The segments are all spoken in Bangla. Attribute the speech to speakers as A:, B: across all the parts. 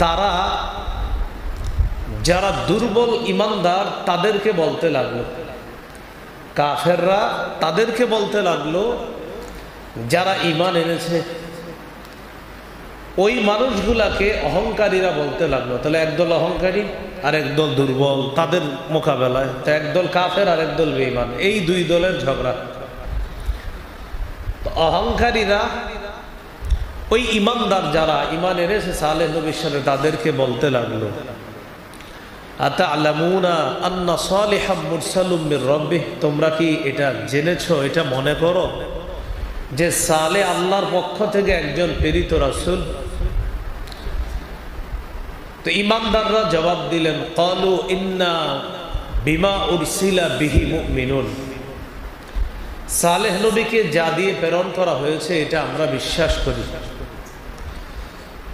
A: তারা যারা দুর্বল ইমানদার তাদেরকে বলতে লাগলো, কাফেররা তাদেরকে বলতে লাগলো যারা ঈমান এনেছে, ওই মানুষগুলাকে অহংকারীরা বলতে লাগলো। তাহলে একদল অহংকারী আর একদল দুর্বল, তাদের মোকাবেলায় তো একদল কাফের আর একদল বেঈমান, এই দুই দলের ঝগড়া। অহংকারীরা ওই ইমানদার যারা ঈমান এনেছে সালেহ নবীর সাথে তাদেরকে বলতে লাগলো, আতা'লামুনা আন্না সালিহাম মুরসালুম মির রাব্বিহ, তোমরা কি এটা জেনেছো, এটা মনে করো যে সালেহ আল্লাহর পক্ষ থেকে একজন প্রেরিত রাসূল? তো ইমানদাররা জবাব দিলেন, ক্বালু ইন্না বিমা উরসিলা বিহি মুমিনুন, সালেহ নবীকে যা দিয়ে প্রেরণ করা হয়েছে এটা আমরা বিশ্বাস করি।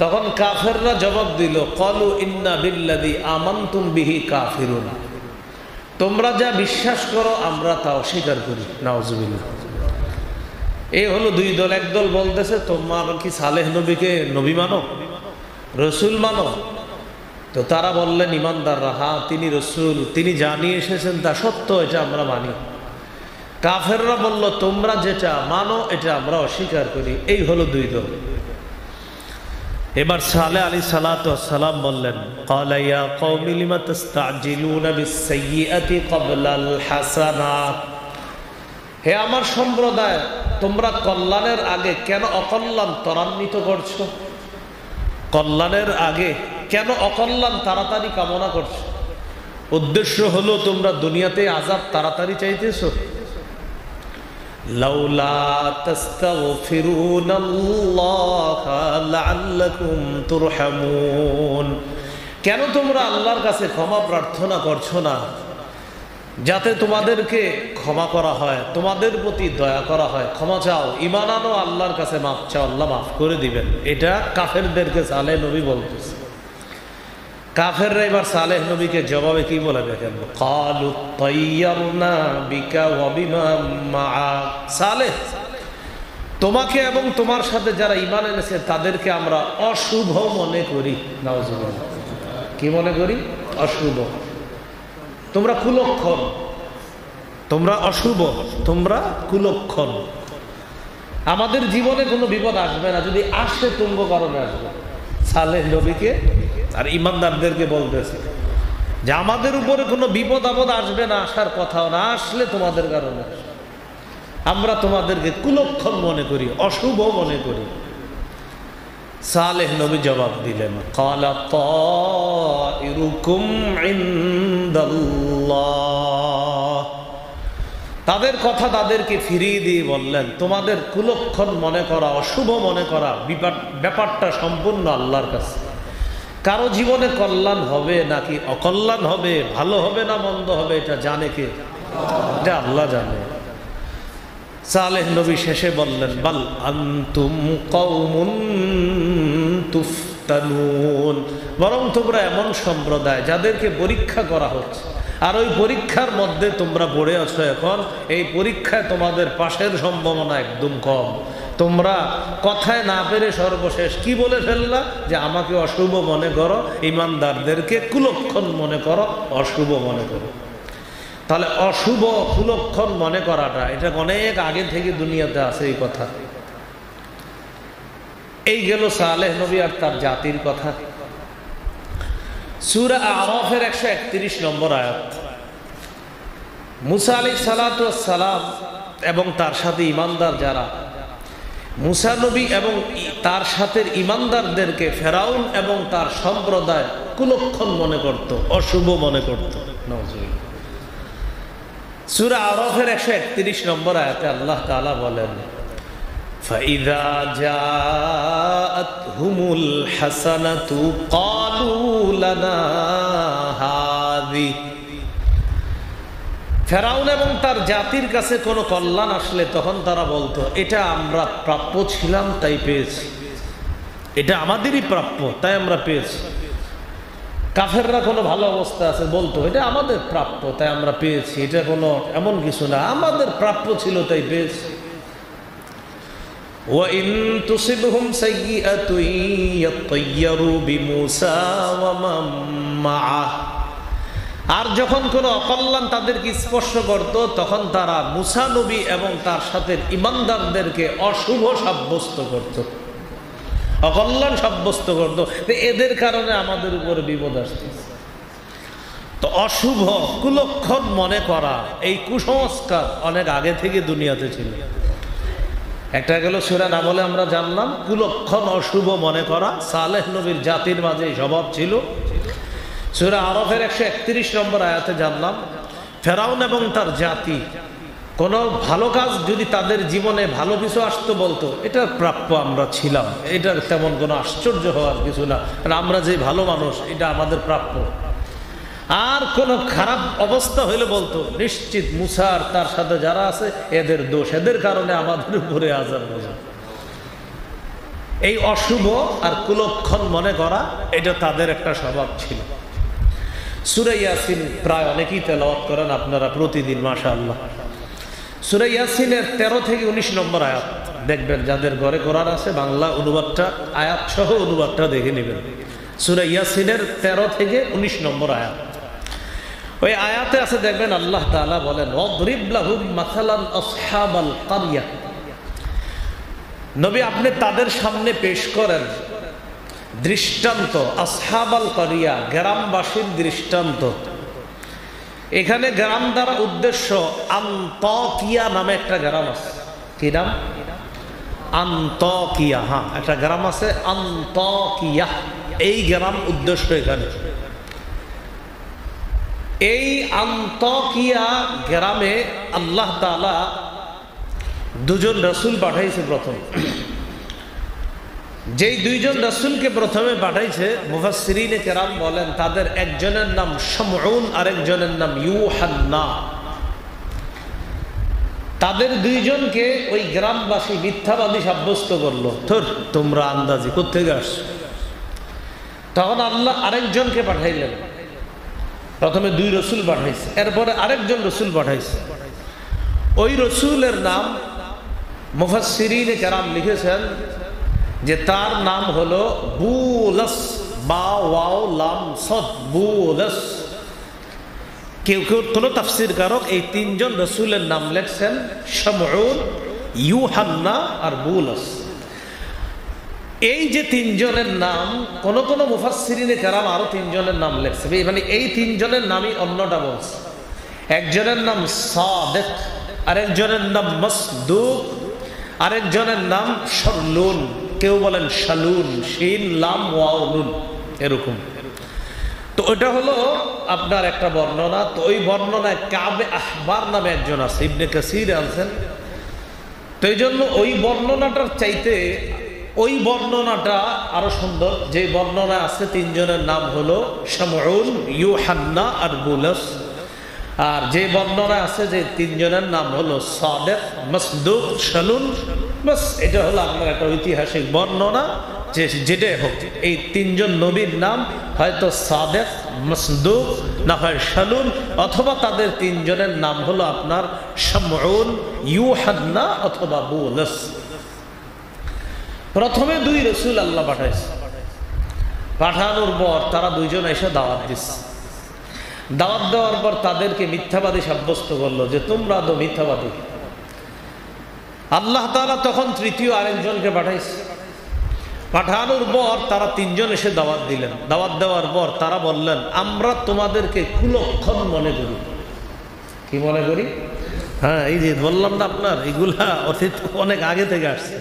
A: তখন কাফেররা জবাব দিল, ক্বালু ইন্না বিল্লাযী আমানতুম বিহি কাফিরুন, তোমরা যা বিশ্বাস করো আমরা তা অস্বীকার করি। নাউজুবিল্লাহ। এই হলো দুই দল। একদল বলতেছে তোমরা কি সালেহ নবীকে নবী মানো, রসুল মানো? তো তারা বললেন ইমানদাররা, হ্যাঁ তিনি রসুল, তিনি জানিয়ে এসেছেন তা সত্য, এটা আমরা মানি। কাফেররা বলল তোমরা যেটা মানো এটা আমরা অস্বীকার করি। এই হলো দুই দল। এবার সালেহ আলাইহিস সালাতু ওয়াস সালাম বললেন, ক্বালা ইয়া কওমি লিমা তাসতাজিলুনা বিস-সাইয়্যিআতি ক্বাবলাল হাসানাত, হে আমার সম্প্রদায়, তোমরা কল্যাণের আগে কেন অকল্যাণ ত্বরান্বিত করছো? কল্যাণের আগে কেন অকল্যাণ তাড়াতাড়ি কামনা করছো? উদ্দেশ্য হলো তোমরা দুনিয়াতে আযাব তাড়াতাড়ি চাইতেছো। লাউলা তাস্তাগফিরুনাল্লাহা লাআল্লাকুম তুরহামুন, কেন তোমরা আল্লাহর কাছে ক্ষমা প্রার্থনা করছো না যাতে তোমাদেরকে ক্ষমা করা হয়, তোমাদের প্রতি দয়া করা হয়? ক্ষমা চাও, ঈমান আনো, আল্লাহর কাছে মাফ চাও, আল্লাহ মাফ করে দিবেন। এটা কাফেরদেরকে সালেহ নবী বলতেছে। কাফেররা এবার সালেহ নবীকে জবাবে কি বলে দেখেন, ক্বালু তায়্যারনা বিকা ওয়া বিমান মাআক, সালেহ তোমাকে এবং তোমার সাথে যারা ঈমান এনেছে তাদেরকে আমরা অশুভ মনে করি। নাউজুবিল্লাহ। কি মনে করি? অশুভ। তোমরা কুলক্ষণ, তোমরা অশুভ, তোমরা কুলক্ষণ। আমাদের জীবনে কোনো বিপদ আসবে না, যদি আসে তুঙ্গ কারণে আসবে। সালেহ নবীকে আর ইমানদারদেরকে বলতেছে যে আমাদের উপরে কোনো বিপদ আপদ আসবে না, আসার কথাও না, আসলে তোমাদের কারণে। আমরা তোমাদেরকে কুলক্ষণ মনে করি, অশুভ মনে করি। সালেহ নবী জবাব দিলেন, ক্বালা তায়িরুকুম ইনদাল্লাহ, তাদের কথা তাদেরকে ফিরিয়ে দিয়ে বললেন তোমাদের কুলক্ষণ মনে করা, অশুভ মনে করা ব্যাপারটা সম্পূর্ণ আল্লাহর কাছে। কারো জীবনে কল্যাণ হবে নাকি অকল্যাণ হবে, ভালো হবে না মন্দ হবে, এটা জানে কে? এটা আল্লাহ জানে। সালেহ নবী শেষে বললেন, বাল আনতুম কওমুন তুফতানুন, বরং তোমরা এমন সম্প্রদায় যাদেরকে পরীক্ষা করা হচ্ছে, আর ওই পরীক্ষার মধ্যে তোমরা পড়ে আছো। এখন এই পরীক্ষায় তোমাদের পাশের সম্ভাবনা একদম কম। তোমরা কথায় না পেরে সর্বশেষ কি বলে ফেললা যে আমাকে অশুভ মনে করো, ইমানদারদেরকে কুলক্ষণ মনে করো, অশুভ মনে করো। তাহলে অশুভ কুলক্ষণ মনে করাটা এটা অনেক আগে থেকে দুনিয়াতে আছে এই কথা। এই গেল সালেহ নবী আর তার জাতির কথা। সূরা আরাফের 131 নম্বর আয়াত। মুসা আলাইহিস সালাতু ওয়াস সালাম এবং তার সাথে ঈমানদার যারা, মুসা নবী এবং তার সাথে ঈমানদারদেরকে ফেরাউন এবং তার সম্প্রদায় কুলক্ষণ মনে করত, অশুভ মনে করত। নাউজুবিল্লাহ। সূরা আরাফের 131 নম্বর আয়াতে আল্লাহ তাআলা বলেন, ফাইযা জাআতহুমুল হাসানাতু ক্বালু লানা হাযি, ফেরাউন এবং তার জাতির কাছে কোনো কল্যাণ আসলে তখন তারা বলতো এটা আমরা প্রাপ্য ছিলাম তাই পেয়েছি, এটা আমাদেরই প্রাপ্য তাই আমরা পেয়েছি। কাফেররা কোনো ভালো অবস্থা আছে বলতো এটা আমাদের প্রাপ্য তাই আমরা পেয়েছি, এটা কোনো এমন কিছু না, আমাদের প্রাপ্য ছিল তাই পেয়েছি। وَإِن تُصِبْهُمْ سَيِّئَةٌ يَطَّيَّرُوا بِمُوسَى وَمَن مَّعَهُ। আর যখন কোনো অকল্যাণ তাদেরকে স্পর্শ করত তখন তারা মুসা নবী এবং তার সাথে ঈমানদারদেরকে অশুভ সাব্যস্ত করত, অকল্যাণ সাব্যস্ত করত, এদের কারণে আমাদের উপরে বিপদ আসতেছে। তো অশুভ কুলক্ষণ মনে করা, এই কুসংস্কার অনেক আগে থেকে দুনিয়াতে ছিল। একটা গেল সূরা নামলে আমরা জানলাম কুলক্ষণ অশুভ মনে করা সালেহ নবীর জাতির মাঝে স্বভাব ছিল। সূরা আরাফের 131 নম্বর আয়াতে জানলাম ফেরাউন এবং তার জাতি কোনো ভালো কাজ যদি তাদের জীবনে ভালো কিছু আসতো বলতো এটা প্রাপ্য আমরা ছিলাম, এটা তেমন কোনো আশ্চর্য হওয়ার কিছু না, আমরা যে ভালো মানুষ এটা আমাদের প্রাপ্য। আর কোন খারাপ অবস্থা হইলে বলতো নিশ্চিত মুসা আর তার সাথে যারা আছে এদের দোষ, এদের কারণে আমাদের উপরে আযাব হবে। এই অশুভ আর কুলক্ষণ মনে করা এটা তাদের একটা স্বভাব ছিল। সূরা ইয়াসিন প্রায় অনেকেই তেলাওয়াত করেন আপনারা প্রতিদিন মাশাআল্লাহ। সূরা ইয়াসিনের 13 থেকে 19 নম্বর আয়াত দেখবেন, যাদের ঘরে কোরআন আছে বাংলা অনুবাদটা আয়াত সহ অনুবাদটা দেখে নেবেন। সূরা ইয়াসিনের 13 থেকে 19 নম্বর আয়াত, ওই আয়াতে আছে দেখবেন আল্লাহ তাআলা বলেন ওয়াদরিব লাহুম মাসালান আসহাবাল কারিয়া। নবী আপনি তাদের সামনে পেশ করেন দৃষ্টান্ত, আসহাবাল কারিয়া গ্রামবাসীর দৃষ্টান্ত। এখানে গ্রাম দ্বারা উদ্দেশ্য আনতাকিয়া নামে একটা গ্রাম আছে। কি নাম? আনতাকিয়া। হ্যাঁ, একটা গ্রাম আছে আনতাকিয়া, এই গ্রাম উদ্দেশ্য এখানে। এই আনতাকিয়া গ্রামে আল্লাহ তাআলা দুজন রাসূল পাঠাইছে। প্রথম যেই দুইজন রাসূলকে প্রথমে পাঠাইছে মুফাসসিরিনে কেরাম বলেন তাদের একজনের নাম শামউন আর একজনের নাম ইউহান্না। তাদের দুইজনকে ওই গ্রামবাসী মিথ্যাবাদী সাব্যস্ত করলো, ধর তোমরা আন্দাজি কোত্থেকে আসছো। তখন আল্লাহ আরেকজনকে পাঠাইলেন, প্রথমে দুই রসুল পাঠাইছে, এরপরে আরেকজন রসুল পাঠাইছে। ওই রসুলের নাম মুফাসসিরিনে কেরাম লিখেছেন যে তার নাম হলো বুলাস, বা ওয়াও লাম সদ, বুলাস। কেউ কেউ কোনো তাফসীর কারক এই তিনজন রসুলের নাম লেখছেন শামউন, ইউহান্না আর বুলাস। এই যে তিনজনের নাম কোন কোন মুফাসসিরিনে কেরাম আরো তিনজনের নাম লেখছে, মানে এই তিনজনের নামই অন্যটা বলছে। একজনের নাম সাদিক, আরেকজনের নাম মাসদুক, আরেকজনের নাম শালুন, কেউ বলেন শালুন, শিন লাম ওয়াও নুন এরকম। তো ওটা হলো আপনার একটা বর্ণনা। তো ওই বর্ণনায় কাবে আহবার নামে একজন আছে, ইবনে কাসির আনছেন। তো এই জন্য ওই বর্ণনাটার চাইতে ওই বর্ণনাটা আরো সুন্দর। যে বর্ণনা আছে তিনজনের নাম হলো শামউন, ইউহান্না আর বুলাস। আর যে বর্ণনা আছে যে তিনজনের নাম হলো সাদিক, মাসদুক, শালুন, বাস এটা হলো আপনার একটা ঐতিহাসিক বর্ণনা। যে যেটাই হোক এই তিনজন নবীর নাম হয়তো সাদিক, মাসদুক, না হয় শালুন, অথবা তাদের তিনজনের নাম হলো আপনার শামউন, ইউহান্না অথবা বুলাস। প্রথমে দুই রসুল আল্লাহ পাঠাইছে, পাঠানোর পর তারা দুইজন এসে দাওয়াত দিচ্ছে। দাওয়াত দেওয়ার পর তাদেরকে মিথ্যাবাদী সাব্যস্ত করলো যে তোমরা তো মিথ্যাবাদী। আল্লাহ তাআলা তখন তৃতীয় আরেকজনকে পাঠাইছে। পাঠানোর পর তারা তিনজন এসে দাওয়াত দিলেন। দাওয়াত দেওয়ার পর তারা বললেন আমরা তোমাদেরকে কুলক্ষণ মনে করি। কি মনে করি? হ্যাঁ, এই যে বললাম না আপনার, এগুলা অতীত অনেক আগে থেকে আসছে।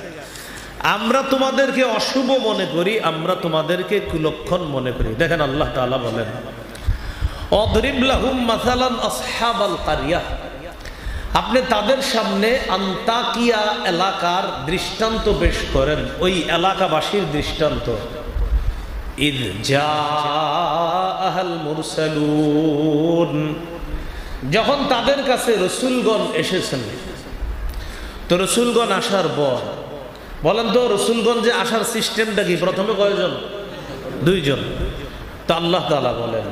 A: আমরা তোমাদেরকে অশুভ মনে করি, আমরা তোমাদেরকে কুলক্ষণ মনে করি। দেখেন আল্লাহ তাআলা বলেন অদরিব লাহুম মাসালান আসহাবাল কারিয়া। আপনি তাদের সামনে আনতাকিয়া এলাকার দৃষ্টান্ত পেশ করেন, ওই এলাকাবাসীর দৃষ্টান্ত। ইয জাআল মুরসালুন, যখন তাদের কাছে রসুলগণ এসেছেন। তো রসুলগণ আসার পর বলেন তো রসুলগণ যে আসার সিস্টেমটা কি? প্রথমে কয়জন? দুইজন। তো আল্লাহ তাআলা বলেন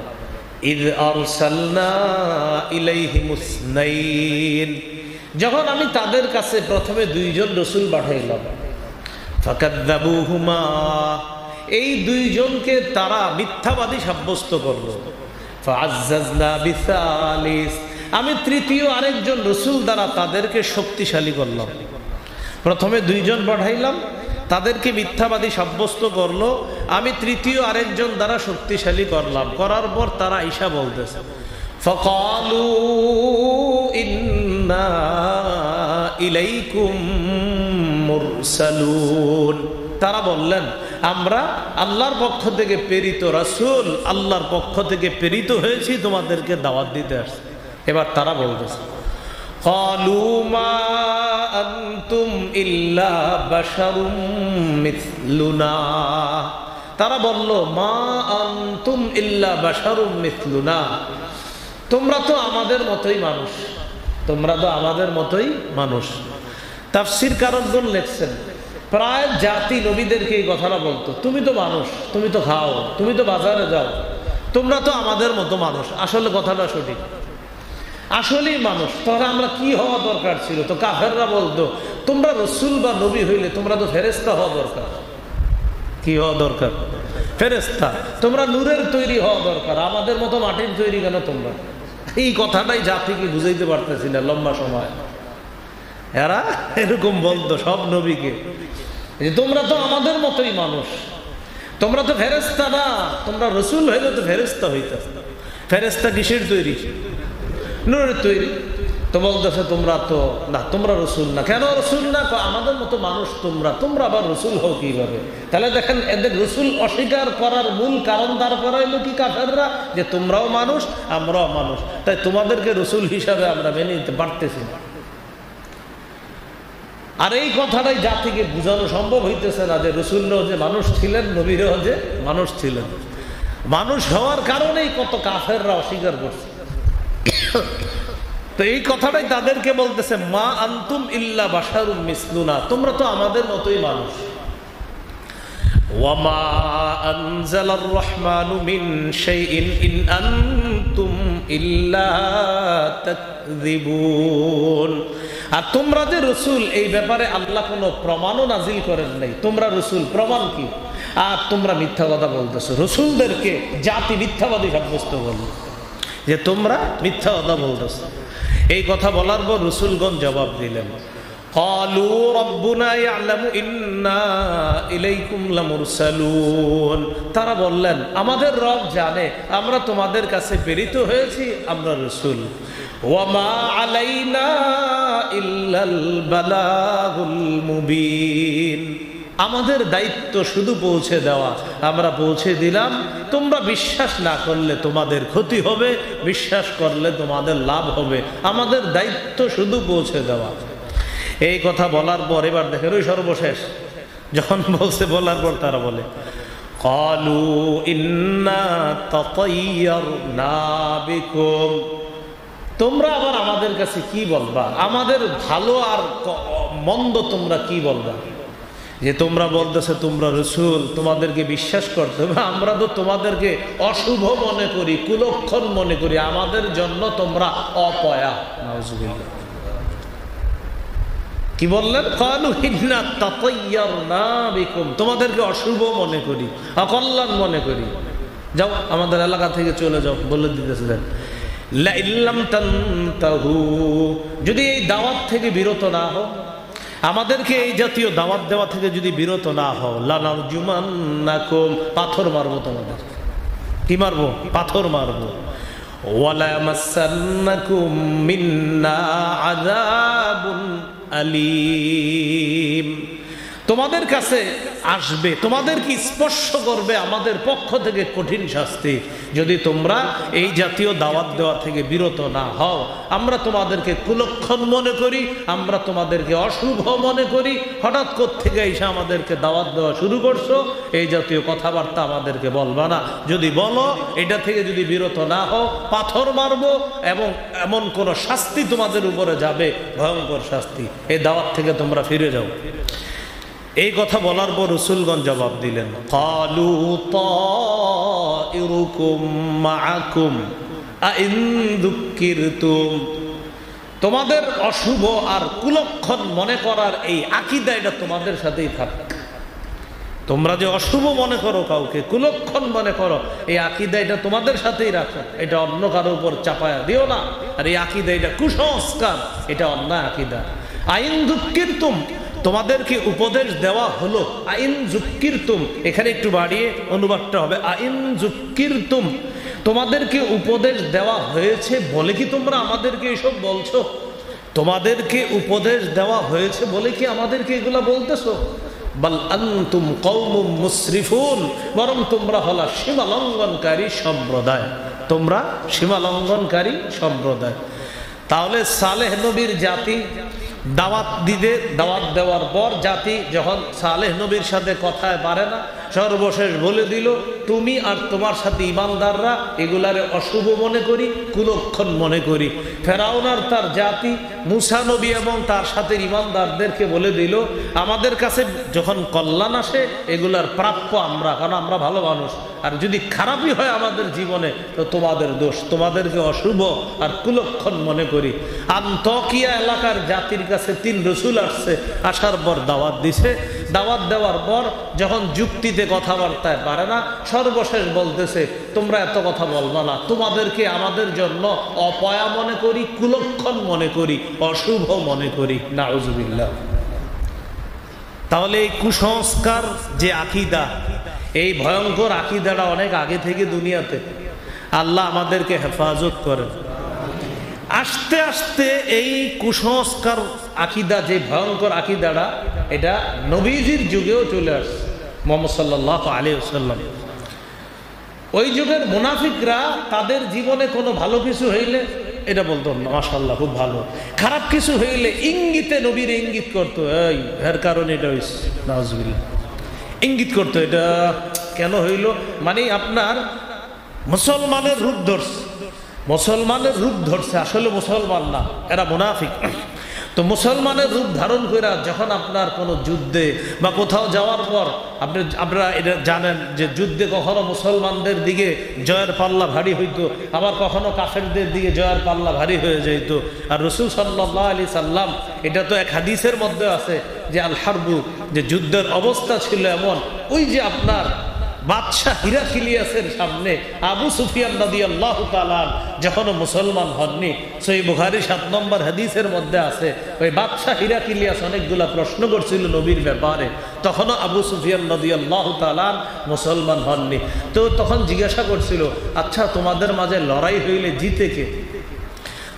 A: ইয আরসালনা ইলাইহিমুস নাইন, যখন আমি তাদের কাছে প্রথমে দুইজন রসুল পাঠাইলাম। ফাকাযযাবুহুমা, এই দুইজনকে তারা মিথ্যাবাদী সাব্যস্ত করলো। ফাআযযাযনা বিসালিস, আমি তৃতীয় আরেকজন রাসূল দ্বারা তাদেরকে শক্তিশালী করলাম। প্রথমে দুইজন পাঠাইলাম, তাদেরকে মিথ্যাবাদী সাব্যস্ত করলো, আমি তৃতীয় আরেকজন দ্বারা শক্তিশালী করলাম। করার পর তারা ঈশা বলতেছে, ফাকালু ইন্না ইলাইকুম মুরসালুন, তারা বললেন আমরা আল্লাহর পক্ষ থেকে প্রেরিত রাসূল, আল্লাহর পক্ষ থেকে প্রেরিত হয়েছি, তোমাদেরকে দাওয়াত দিতে আসছি। এবার তারা বলতেছে, ক্বালু মা আনতুম ইল্লা বাশারুম মিথলুনা, তারা বলল মা আনতুম ইল্লা বাশারুম মিথলুনা, তোমরা তো আমাদের মতোই মানুষ, তোমরা তো আমাদের মতোই মানুষ। তাফসীর কারকগণ লিখছেন প্রায় জাতি নবীদেরকে এই কথাটা বলতো, তুমি তো মানুষ, তুমি তো খাও, তুমি তো বাজারে যাও, তোমরা তো আমাদের মতো মানুষ। আসলে কথাটা সঠিক, আসলেই মানুষ। তাহলে আমরা কি হওয়া দরকার ছিল? তো কাফেররা বলতো তোমরা রাসূল বা নবী হইলে তোমরা তো ফেরেশতা হওয়া দরকার। কি হওয়া দরকার? ফেরেশতা। তোমরা নূরের তৈরি হওয়া দরকার, আমাদের মতো মাটির তৈরি কেন তোমরা? এই কথাটাই জাতিকে বুঝাইতে পারতেছি না লম্বা সময়। এরা এরকম বলতো সব নবীকে, যে তোমরা তো আমাদের মতোই মানুষ, তোমরা তো ফেরেশতা না, তোমরা রাসূল হইলে তো ফেরেশতা হইতে। ফেরেশতা কিসের তৈরি? নূরের তৈরি। তো বলতেছে তোমরা তো না, তোমরা রাসূল না। কেন রাসূল না? আমাদের মতো মানুষ তোমরা, তোমরা আবার রাসূল হও কিভাবে? তাহলে দেখেন এদের রাসূল অস্বীকার করার মূল কারণ দাঁড় করাইলো কি কাফেররা, যে তোমরাও মানুষ আমরাও মানুষ, তাই তোমাদেরকে রাসূল হিসাবে আমরা মেনে নিতে পারতেছি না। আর এই কথাটাই জাতিকে বোঝানো সম্ভব হইতেছে না যে রাসূলরাও যে মানুষ ছিলেন, নবীরাও যে মানুষ ছিলেন। মানুষ হওয়ার কারণেই কত কাফেররা অস্বীকার করছে। তো এই কথাটাই তাদেরকে বলতেছে মা আনতুম ইল্লা বাশারুম মিসলুনা, তোমরা তো আমাদের মতোই মানুষ। ওয়ামা আনজালার রহমানু মিন শাইইন ইন আনতুম ইল্লা তাকযিবুন, আর তোমরা যে রাসূল, এই ব্যাপারে আল্লাহ কোনো প্রমাণও নাজিল করেন নাই। তোমরা রাসূল, প্রমাণ কি? আর তোমরা মিথ্যা কথা বলতেছো। রাসূলদেরকে জাতি মিথ্যাবাদী সাব্যস্ত করলো, যে তোমরা মিথ্যা কথা বলতেছ। এই কথা বলার পর রাসূলগণ জবাব দিলেন, ক্বালু রাব্বুনা ইয়ালামু ইন্না ইলাইকুম লামুরসালুন, তারা বললেন আমাদের রব জানে আমরা তোমাদের কাছে প্রেরিত হয়েছি, আমরা রাসূল। ওয়া মা আলাইনা ইল্লাল বালাগুল মুবিন, আমাদের দায়িত্ব শুধু পৌঁছে দেওয়া, আমরা পৌঁছে দিলাম। তোমরা বিশ্বাস না করলে তোমাদের ক্ষতি হবে, বিশ্বাস করলে তোমাদের লাভ হবে। আমাদের দায়িত্ব শুধু পৌঁছে দেওয়া। এই কথা বলার পর এবার দেখেন ওই সর্বশেষ যখন বলছে, বলার পর তারা বলে ক্বালু ইন্না তাতায়্যারনা বিকুম, তোমরা আবার আমাদের কাছে কি বলবা? আমাদের ভালো আর মন্দ তোমরা কি বলবা? যে তোমরা বলতেছে তোমরা রাসূল, তোমাদেরকে বিশ্বাস করতে হবে, আমরা তো তোমাদেরকে অশুভ মনে করি, কুলক্ষণ মনে করি, আমাদের জন্য তোমরা অপয়া। নাউযুবিল্লাহ। কি বললেন? ক্বালু ইন্না তাতায়্যারনা বিকুম, তোমাদেরকে অশুভ মনে করি, অকল্যাণ মনে করি, যাও আমাদের এলাকা থেকে চলে যাও, বলে দিতেছিলেন। লা ইল্লাম তানতাহু, যদি এই দাওয়াত থেকে বিরত না হও, আমাদেরকে এই জাতীয় দাওয়াত দেওয়া থেকে যদি বিরত না হও, লানারজুমান্নাকুম, পাথর মারবো তোমাদের। কি মারবো? পাথর মারবো। ওয়ালা ইয়ামাসসান্নাকুম মিন্না আযাবুন আলীম, তোমাদের কাছে আসবে, তোমাদেরকে স্পর্শ করবে আমাদের পক্ষ থেকে কঠিন শাস্তি, যদি তোমরা এই জাতীয় দাওয়াত দেওয়া থেকে বিরত না হও। আমরা তোমাদেরকে কুলক্ষণ মনে করি, আমরা তোমাদেরকে অশুভ মনে করি, হঠাৎ কোত্থেকে এসে আমাদেরকে দাওয়াত দেওয়া শুরু করছো, এই জাতীয় কথাবার্তা আমাদেরকে বলবা না। যদি বলো, এটা থেকে যদি বিরত না হও, পাথর মারবো এবং এমন কোন শাস্তি তোমাদের উপরে যাবে, ভয়ঙ্কর শাস্তি। এই দাওয়াত থেকে তোমরা ফিরে যাও। এই কথা বলার পর রাসূলগণ জবাব দিলেন, ক্বালু তাইরুকুম মাআকুম আইন যুক্কিরতুম, তোমাদের অশুভ আর কুলক্ষণ মনে করার এই আকীদা, এটা তোমাদের সাথেই থাক। তোমরা যে অশুভ মনে করো, কাউকে কুলক্ষণ মনে করো, এই আকীদা এটা তোমাদের সাথেই রাখো, এটা অন্য কারো উপর চাপায়া দিও না। আর এই আকীদা এটা কুসংস্কার, এটা অন্যায় আকীদা। আইন যুক্কিরতুম, তোমাদেরকে উপদেশ দেওয়া হলো। আইন যুক্কিরতুম, এখানে একটু বাড়িয়ে অনুবাদটা হবে আইন যুক্কিরতুম, তোমাদেরকে উপদেশ দেওয়া হয়েছে বলে কি তোমরা আমাদেরকে এসব বলছো? তোমাদেরকে উপদেশ দেওয়া হয়েছে বলে কি আমাদেরকে এগুলা বলতেছো? বাল আনতুম কওমুম মুসরিফুন, বরং তোমরা হলা সীমালঙ্ঘনকারী সম্প্রদায়, তোমরা সীমালঙ্ঘনকারী সম্প্রদায়। তাহলে সালেহ নবীর জাতি দাওয়াত দিতে, দাওয়াত দেওয়ার পর জাতি যখন সালেহ নবীর সাথে কথায় পারে না, সর্বশেষ বলে দিল তুমি আর তোমার সাথে ইমানদাররা এগুলারে অশুভ মনে করি, কুলক্ষণ মনে করি। ফেরাউন আর তার জাতি মুসা নবী এবং তার সাথে ইমানদারদেরকে বলে দিল আমাদের কাছে যখন কল্যাণ আসে এগুলার প্রাপ্য আমরা, কারণ আমরা ভালো মানুষ, আর যদি খারাপই হয় আমাদের জীবনে তো তোমাদের দোষ, তোমাদেরকে অশুভ আর কুলক্ষণ মনে করি। আন্তকিয়া এলাকার জাতির কাছে 3 রসুল আসছে, আসার পর দাওয়াত দিছে। দাওয়াত দেওয়ার পর যখন যুক্তিতে কথাবার্তায় পারে না, সর্বশেষ বলতেছে তোমরা এত কথা বলবা না, তোমাদেরকে আমাদের জন্য অপয়া মনে করি, কুলক্ষণ মনে করি, অশুভ মনে করি। নাউজুবিল্লাহ। তাহলে এই কুসংস্কার যে আকীদা, এই ভয়ঙ্কর আকীদাটা অনেক আগে থেকে দুনিয়াতে, আল্লাহ আমাদেরকে হেফাজত করেন। আস্তে আস্তে এই কুসংস্কার আকীদা, যে ভয়ঙ্কর আকীদাটা, এটা নবীজির যুগেও চলে আসছে, মুহাম্মদ সাল্লাল্লাহু আলাইহি ওয়াসাল্লাম। ওই যুগের মুনাফিকরা তাদের জীবনে কোনো ভালো কিছু হইলে এটা বলতো মাশাআল্লাহ খুব ভালো, খারাপ কিছু হইলে ইঙ্গিতে নবীর ইঙ্গিত করতো, এই এর কারণে এটা হইছে, নাউজুবিল্লাহ, ইঙ্গিত করতো এটা কেন হইল, মানে আপনার মুসলমানের রূপ ধরছে, মুসলমানের রূপ ধরছে, আসলে মুসলমান না, এরা মুনাফিক। তো মুসলমানের রূপ ধারণ করে যখন আপনার কোনো যুদ্ধে বা কোথাও যাওয়ার পর আপনারা এটা জানেন যে যুদ্ধে কখনো মুসলমানদের দিকে জয়ের পাল্লা ভারী হইতো, আবার কখনো কাফেরদের দিকে জয়ের পাল্লা ভারী হয়ে যেত। আর রাসূল সাল্লাল্লাহু আলাইহি সাল্লাম, এটা তো এক হাদিসের মধ্যে আছে যে আল হারবু, যে যুদ্ধের অবস্থা ছিল এমন, ওই যে আপনার বাদশাহ হিরাক্লিয়াসের সামনে আবু সুফিয়ান রাদিয়াল্লাহু তাআলা যখন মুসলমান হননি, সহিহ বুখারী 7 নম্বর হাদিসের মধ্যে আছে, ওই বাদশাহ হিরাক্লিয়াস অনেকগুলা প্রশ্ন করছিল নবীর ব্যাপারে, তখনও আবু সুফিয়ান রাদিয়াল্লাহু তাআলা মুসলমান হননি। তো তখন জিজ্ঞাসা করছিল, আচ্ছা তোমাদের মাঝে লড়াই হইলে জিতে কে?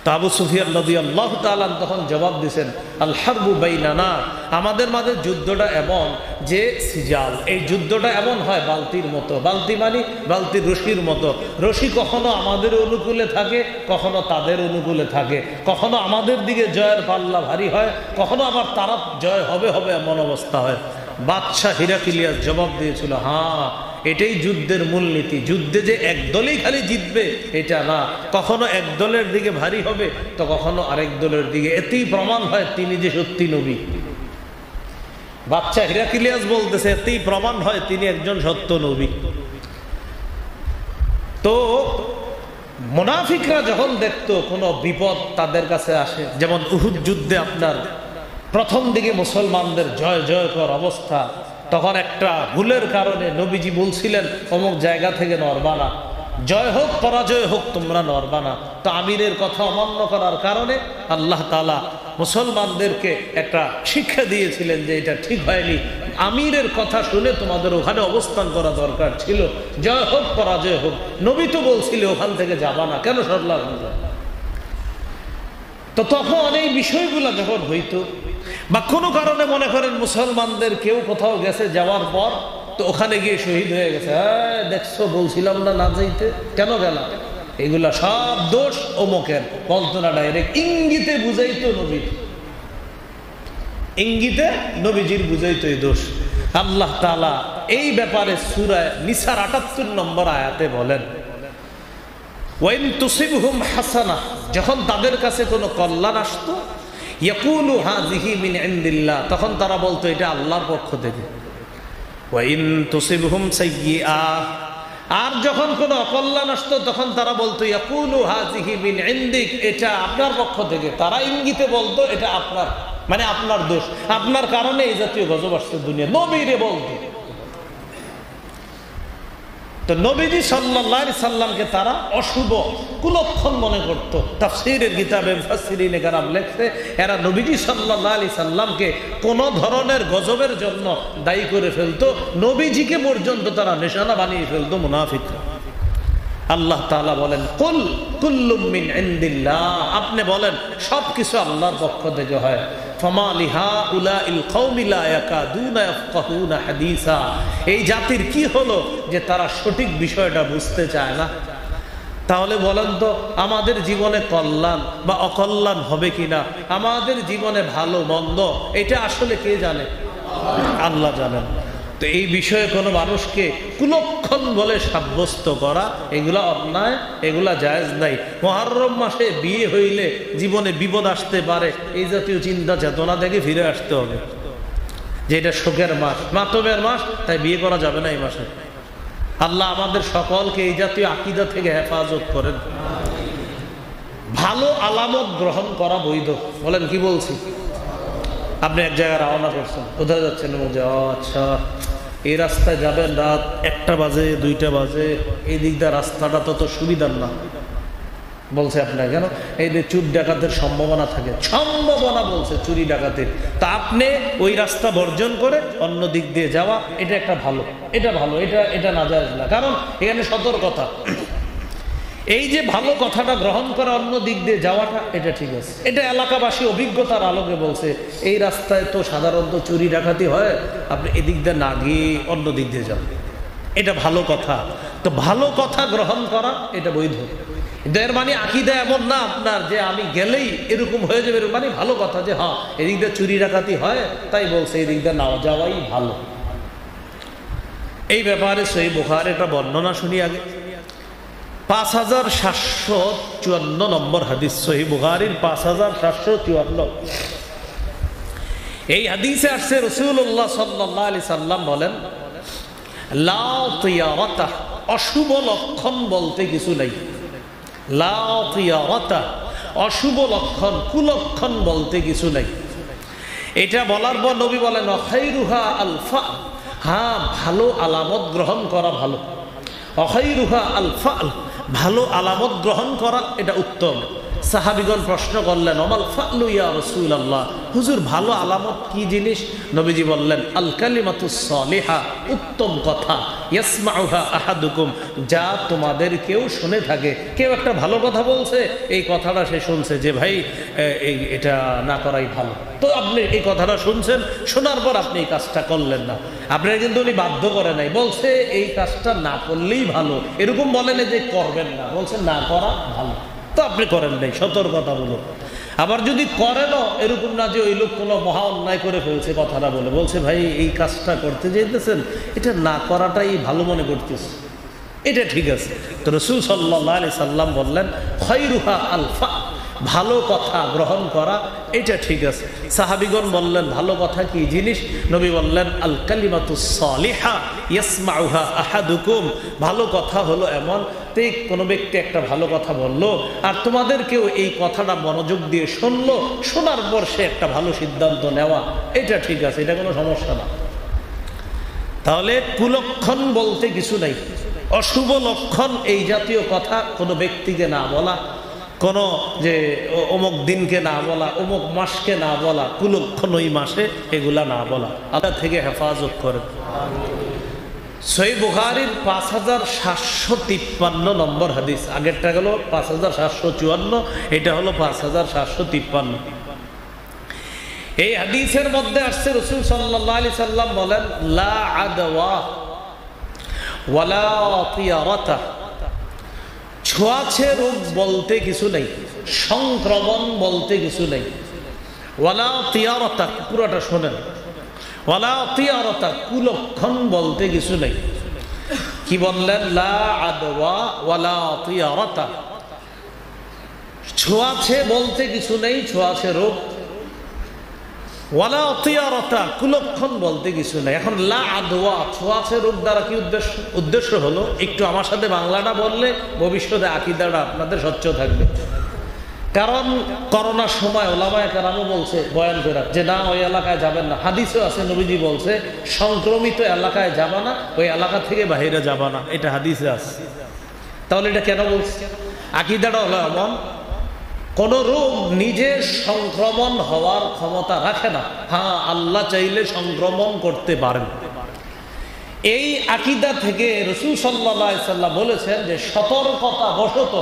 A: তো আবু সুফিয়ান রাদিয়াল্লাহু তাআলা তখন জবাব দিয়েছেন, আল হারবু বাইনানা, আমাদের মাঝে যুদ্ধটা এমন যে সিজাল, এই যুদ্ধটা এমন হয় বালতির মতো, বালতি মানে বালতির রশির মতো, রশি কখনো আমাদের অনুকূলে থাকে, কখনো তাদের অনুকূলে থাকে, কখনো আমাদের দিকে জয়ের পাল্লা ভারী হয়, কখনো আবার তারা জয় হবে হবে এমন অবস্থা হয়। বাদশাহ হিরাক্লিয়াস জবাব দিয়েছিল, হ্যাঁ এটাই যুদ্ধের মূলনীতি, যুদ্ধে যে এক দলেই খালি জিতবে এটা না, কখনো এক দলের দিকে ভারী হবে তো কখনো আরেক দলের দিকে, এতেই প্রমাণ হয় তিনি যে সত্যি নবী। বাদশাহ হিরাক্লিয়াস বলতেছে এতেই প্রমাণ হয় তিনি একজন সত্য নবী। তো মুনাফিকরা যখন দেখতো কোনো বিপদ তাদের কাছে আসে, যেমন উহুদ যুদ্ধে আপনার প্রথম দিকে মুসলমানদের জয় জয়কর অবস্থা, তখন একটা ভুলের কারণে নবীজি বলছিলেন অমুক জায়গা থেকে নড়বা না, জয় হোক পরাজয় হোক তোমরা নড়বা না। তো আমিরের কথা অমান্য করার কারণে আল্লাহ তাআলা মুসলমানদেরকে একটা শিক্ষা দিয়েছিলেন যে এটা ঠিক হয়নি, আমিরের কথা শুনে তোমাদের ওখানে অবস্থান করা দরকার ছিল, জয় হোক পরাজয় হোক। নবী তো বলছিল ওখান থেকে যাবা না, কেন সরলা? তো তখন এই বিষয়গুলো যখন হইতো বা কোনো কারণে মনে করেন মুসলমানদের কেউ কোথাও গেছে, যাওয়ার পর তো ওখানে গিয়ে শহীদ হয়ে গেছে, হ্যাঁ দেখছো বলছিলাম না না যাইতে, কেন গেল? এগুলা সব দোষ অমুকের, বলতো না, ডাইরেক্ট ইঙ্গিতে বুঝাইতো নবী, ইঙ্গিতে নবীজির বুঝাইতো এই দোষ। আল্লাহ তাআলা এই ব্যাপারে সূরা নিসার ৭৮ নম্বর আয়াতে বলেন, ওয়াইন তুসিবহুম হাসানাহ, যখন তাদের কাছে কোনো কল্যাণ আসতো, ইয়াকুলু হাযিহি মিন ইনদিল্লাহ, তখন তারা বলতো এটা আল্লাহর পক্ষ থেকে। ওয়াইন তুসিবহুম সাইয়্যিআহ, আর যখন কোনো অকল্যাণ আসতো তখন তারা বলতো ইয়াকুলু হাযিহি মিন ইনদিক, এটা আপনার পক্ষ থেকে। তারা ইঙ্গিতে বলতো এটা আপনার, মানে আপনার দোষ, আপনার কারণে এই জাতীয় গজব আসছে দুনিয়া, নবীরে বলতো। তো নবীজি সাল্লাল্লাহু আলাইহি সাল্লামকে তারা অশুভ কুলক্ষণ মনে করত। তাফসীরের কিতাবে মুফাসসিরিনে কেরাম লেখছে এরা নবীজি সাল্লাল্লাহু আলাইহি সাল্লামকে কোন ধরনের গজবের জন্য দায়ী করে ফেলতো, নবীজিকে পর্যন্ত তারা নিশানা বানিয়ে ফেলতো মুনাফিকরা। আল্লাহ তাআলা বলেন কুল কুল্লুম মিন ইনদিল্লাহ, আপনি বলেন সবকিছু আল্লাহর পক্ষ থেকে হয়। ফামা লিহাউলাইল কওমি লা ইয়াকাদুনা ইয়াফকাহুনা হাদিসা, এই জাতির কি হলো যে তারা সঠিক বিষয়টা বুঝতে চায় না। তাহলে বলেন তো আমাদের জীবনে কল্যাণ বা অকল্যাণ হবে কিনা, আমাদের জীবনে ভালো মন্দ এটা আসলে কে জানে? আল্লাহ জানেন। তো এই বিষয়ে কোনো মানুষকে কুলক্ষণ বলে সাব্যস্ত করা এগুলা অন্যায়, এগুলা জায়েজ নাই। মুহররম মাসে বিয়ে হইলে জীবনে বিপদ আসতে পারে, এই জাতীয় চিন্তা চেতনা থেকে ফিরে আসতে হবে যে এটা শোকের মাস, মাতমের মাস, তাই বিয়ে করা যাবে না এই মাসে। আল্লাহ আমাদের সকলকে এই জাতীয় আকীদা থেকে হেফাজত করেন। ভালো আলামত গ্রহণ করা বৈধ। বলেন কি বলছি? আপনি এক জায়গায় রওনা করছেন, কোথায় যাচ্ছেন? আচ্ছা এই রাস্তায় যাবেন রাত 1টা বাজে 2টা বাজে, এই দিক দিয়ে রাস্তাটা তত সুবিধার না। বলছে আপনার কেন? এই যে চুরি ডাকাতের সম্ভাবনা থাকে, সম্ভাবনা বলছে চুরি ডাকাতের, তা আপনি ওই রাস্তা বর্জন করে অন্য দিক দিয়ে যাওয়া এটা একটা ভালো, এটা ভালো, এটা না যায় না, কারণ এখানে সতর্কতা। এই যে ভালো কথাটা গ্রহণ করা, অন্য দিক দিয়ে যাওয়াটা, এটা ঠিক আছে। এটা এলাকাবাসী অভিজ্ঞতার আলোকে বলছে এই রাস্তায় তো সাধারণত চুরি ডাকাতি হয়, আপনি এদিক দিয়ে না গিয়ে অন্য দিক দিয়ে যান, এটা ভালো কথা। তো ভালো কথা গ্রহণ করা এটা বৈধ। এর মানে আকীদা এমন না আপনার যে আমি গেলেই এরকম হয়ে যাবে, এর মানে ভালো কথা যে হ্যাঁ এদিক দিয়ে চুরি ডাকাতি হয়, তাই বলছে এদিক দিয়ে না যাওয়াই ভালো। এই ব্যাপারে সহিহ বুখারীর একটা বর্ণনা শুনি আগে। 5754 নম্বর হাদিস, সহিহ বুখারীর 5754। এই হাদিসে আসছে রাসূলুল্লাহ সাল্লাল্লাহু আলাইহি সাল্লাম বলেন লা তিয়ারাতা, অশুভ লক্ষণ বলতে কিছু নাই। লা তিয়ারাতা, অশুভ লক্ষণ, কুলক্ষণ বলতে কিছু নাই। এটা বলার পর নবী বলেন খায়রুহা আলফা, হ্যাঁ ভালো আলামত গ্রহণ করা ভালো। খায়রুহা আলফা, ভালো আলামত গ্রহণ করা এটা উত্তম। সাহাবীগণ প্রশ্ন করলেন ওমাল ফালু ইয়া রাসূলুল্লাহ, হুজুর ভালো আলামত কি জিনিস? নবীজি বললেন আল কালিমাতুস সালিহা, উত্তম কথা, ইয়াসমাউহা আহাদুকুম, যা তোমাদের কেউ শুনে থাকে। কেউ একটা ভালো কথা বলছে, এই কথাটা সে শুনছে যে ভাই এটা না করাই ভালো, তো আপনি এই কথাটা শুনছেন, শোনার পর আপনি এই কাজটা করলেন না, আপনার কিন্তু উনি বাধ্য করে নাই, বলছে এই কাজটা না করলেই ভালো, এরকম বলেন যে করবেন না, বলছে না করা ভালো, তো আপনি করেন নাই, সতর্কতা বলো। আবার যদি করেনও এরকম না যে ওই লোক কোনো মহা অন্যায় করে ফেলছে, কথাটা বলে বলছে ভাই এই কাজটা করতে যেতেছেন, এটা না করাটাই ভালো মনে করতেছে, এটা ঠিক আছে। তো রাসূল সাল্লাল্লাহু আলাইহি সাল্লাম বললেন খায়রুহা আলফা, ভালো কথা গ্রহণ করা এটা ঠিক আছে। সাহাবীগণ বললেন ভালো কথা কি জিনিস? নবী বললেন আল কালিমাতুস সালিহা ইয়াসমাউহা আহাদুকুম, ভালো কথা হলো এমন কোনো ব্যক্তি একটা ভালো কথা বললো আর তোমাদেরকেও এই কথাটা মনোযোগ দিয়ে শুনলো, শোনার পর সে একটা ভালো সিদ্ধান্ত নেওয়া, এটা ঠিক আছে, এটা কোনো সমস্যা না। তাহলে কুলক্ষণ বলতে কিছু নাই। অশুভ লক্ষণ এই জাতীয় কথা কোনো ব্যক্তিকে না বলা, কোনো যে অমুক দিনকে না বলা, অমুক মাসকে না বলা, কুলক্ষণ ওই মাসে এগুলা না বলা, আল্লাহ থেকে হেফাজত করে। সহিহ বুখারীর 5753 নম্বর হাদিস, আগেরটা গেল 5754, এটা হলো 5753। এই হাদিসের মধ্যে আসছে রাসূল সাল্লাল্লাহু আলাইহি সাল্লাম বলেন লা আদওয়া ওয়ালা তিয়ারাতা, ছোঁয়াছে রোগ বলতে কিছু নেই, সংক্রমণ বলতে কিছু নেই। ওয়ালা তিয়ারাতা, পুরোটা শোনেন, ওয়ালা তিয়ারাতা, কুলক্ষণ বলতে কিছু নেই। কি বললেন? লা আদওয়া ওয়ালা তিয়ারাতা, ছোঁয়াছে বলতে কিছু নেই, ছোঁয়াছে রোগ। ওয়ালা তিয়ারাতা, কুলক্ষণ বলতে কিছু নেই। এখন লা আদওয়া, ছোঁয়াছে রোগ দ্বারা কি উদ্দেশ্য হলো? একটু আমার সাথে বাংলাটা বললে ভবিষ্যতে আকীদাটা আপনাদের স্বচ্ছ থাকবে। কারণ করোনার সময় ওলামায়ে কেরামও বলছে বয়ান করে যে না ওই এলাকায় যাবেন না, হাদিসেও আছে নবীজি বলছে সংক্রমিত এলাকায় যাবা না, ওই এলাকা থেকে বাইরে যাবা না, এটা হাদিসে আছে। তাহলে এটা কেন বলছে? আকীদাটা হলো এমন, কোন রোগ নিজে সংক্রমণ হওয়ার ক্ষমতা রাখে না, হ্যাঁ আল্লাহ চাইলে সংক্রমণ করতে পারেন। এই আকীদা থেকে রাসূল সাল্লাল্লাহু আলাইহি সাল্লাম বলেছেন যে সতর্কতা বশত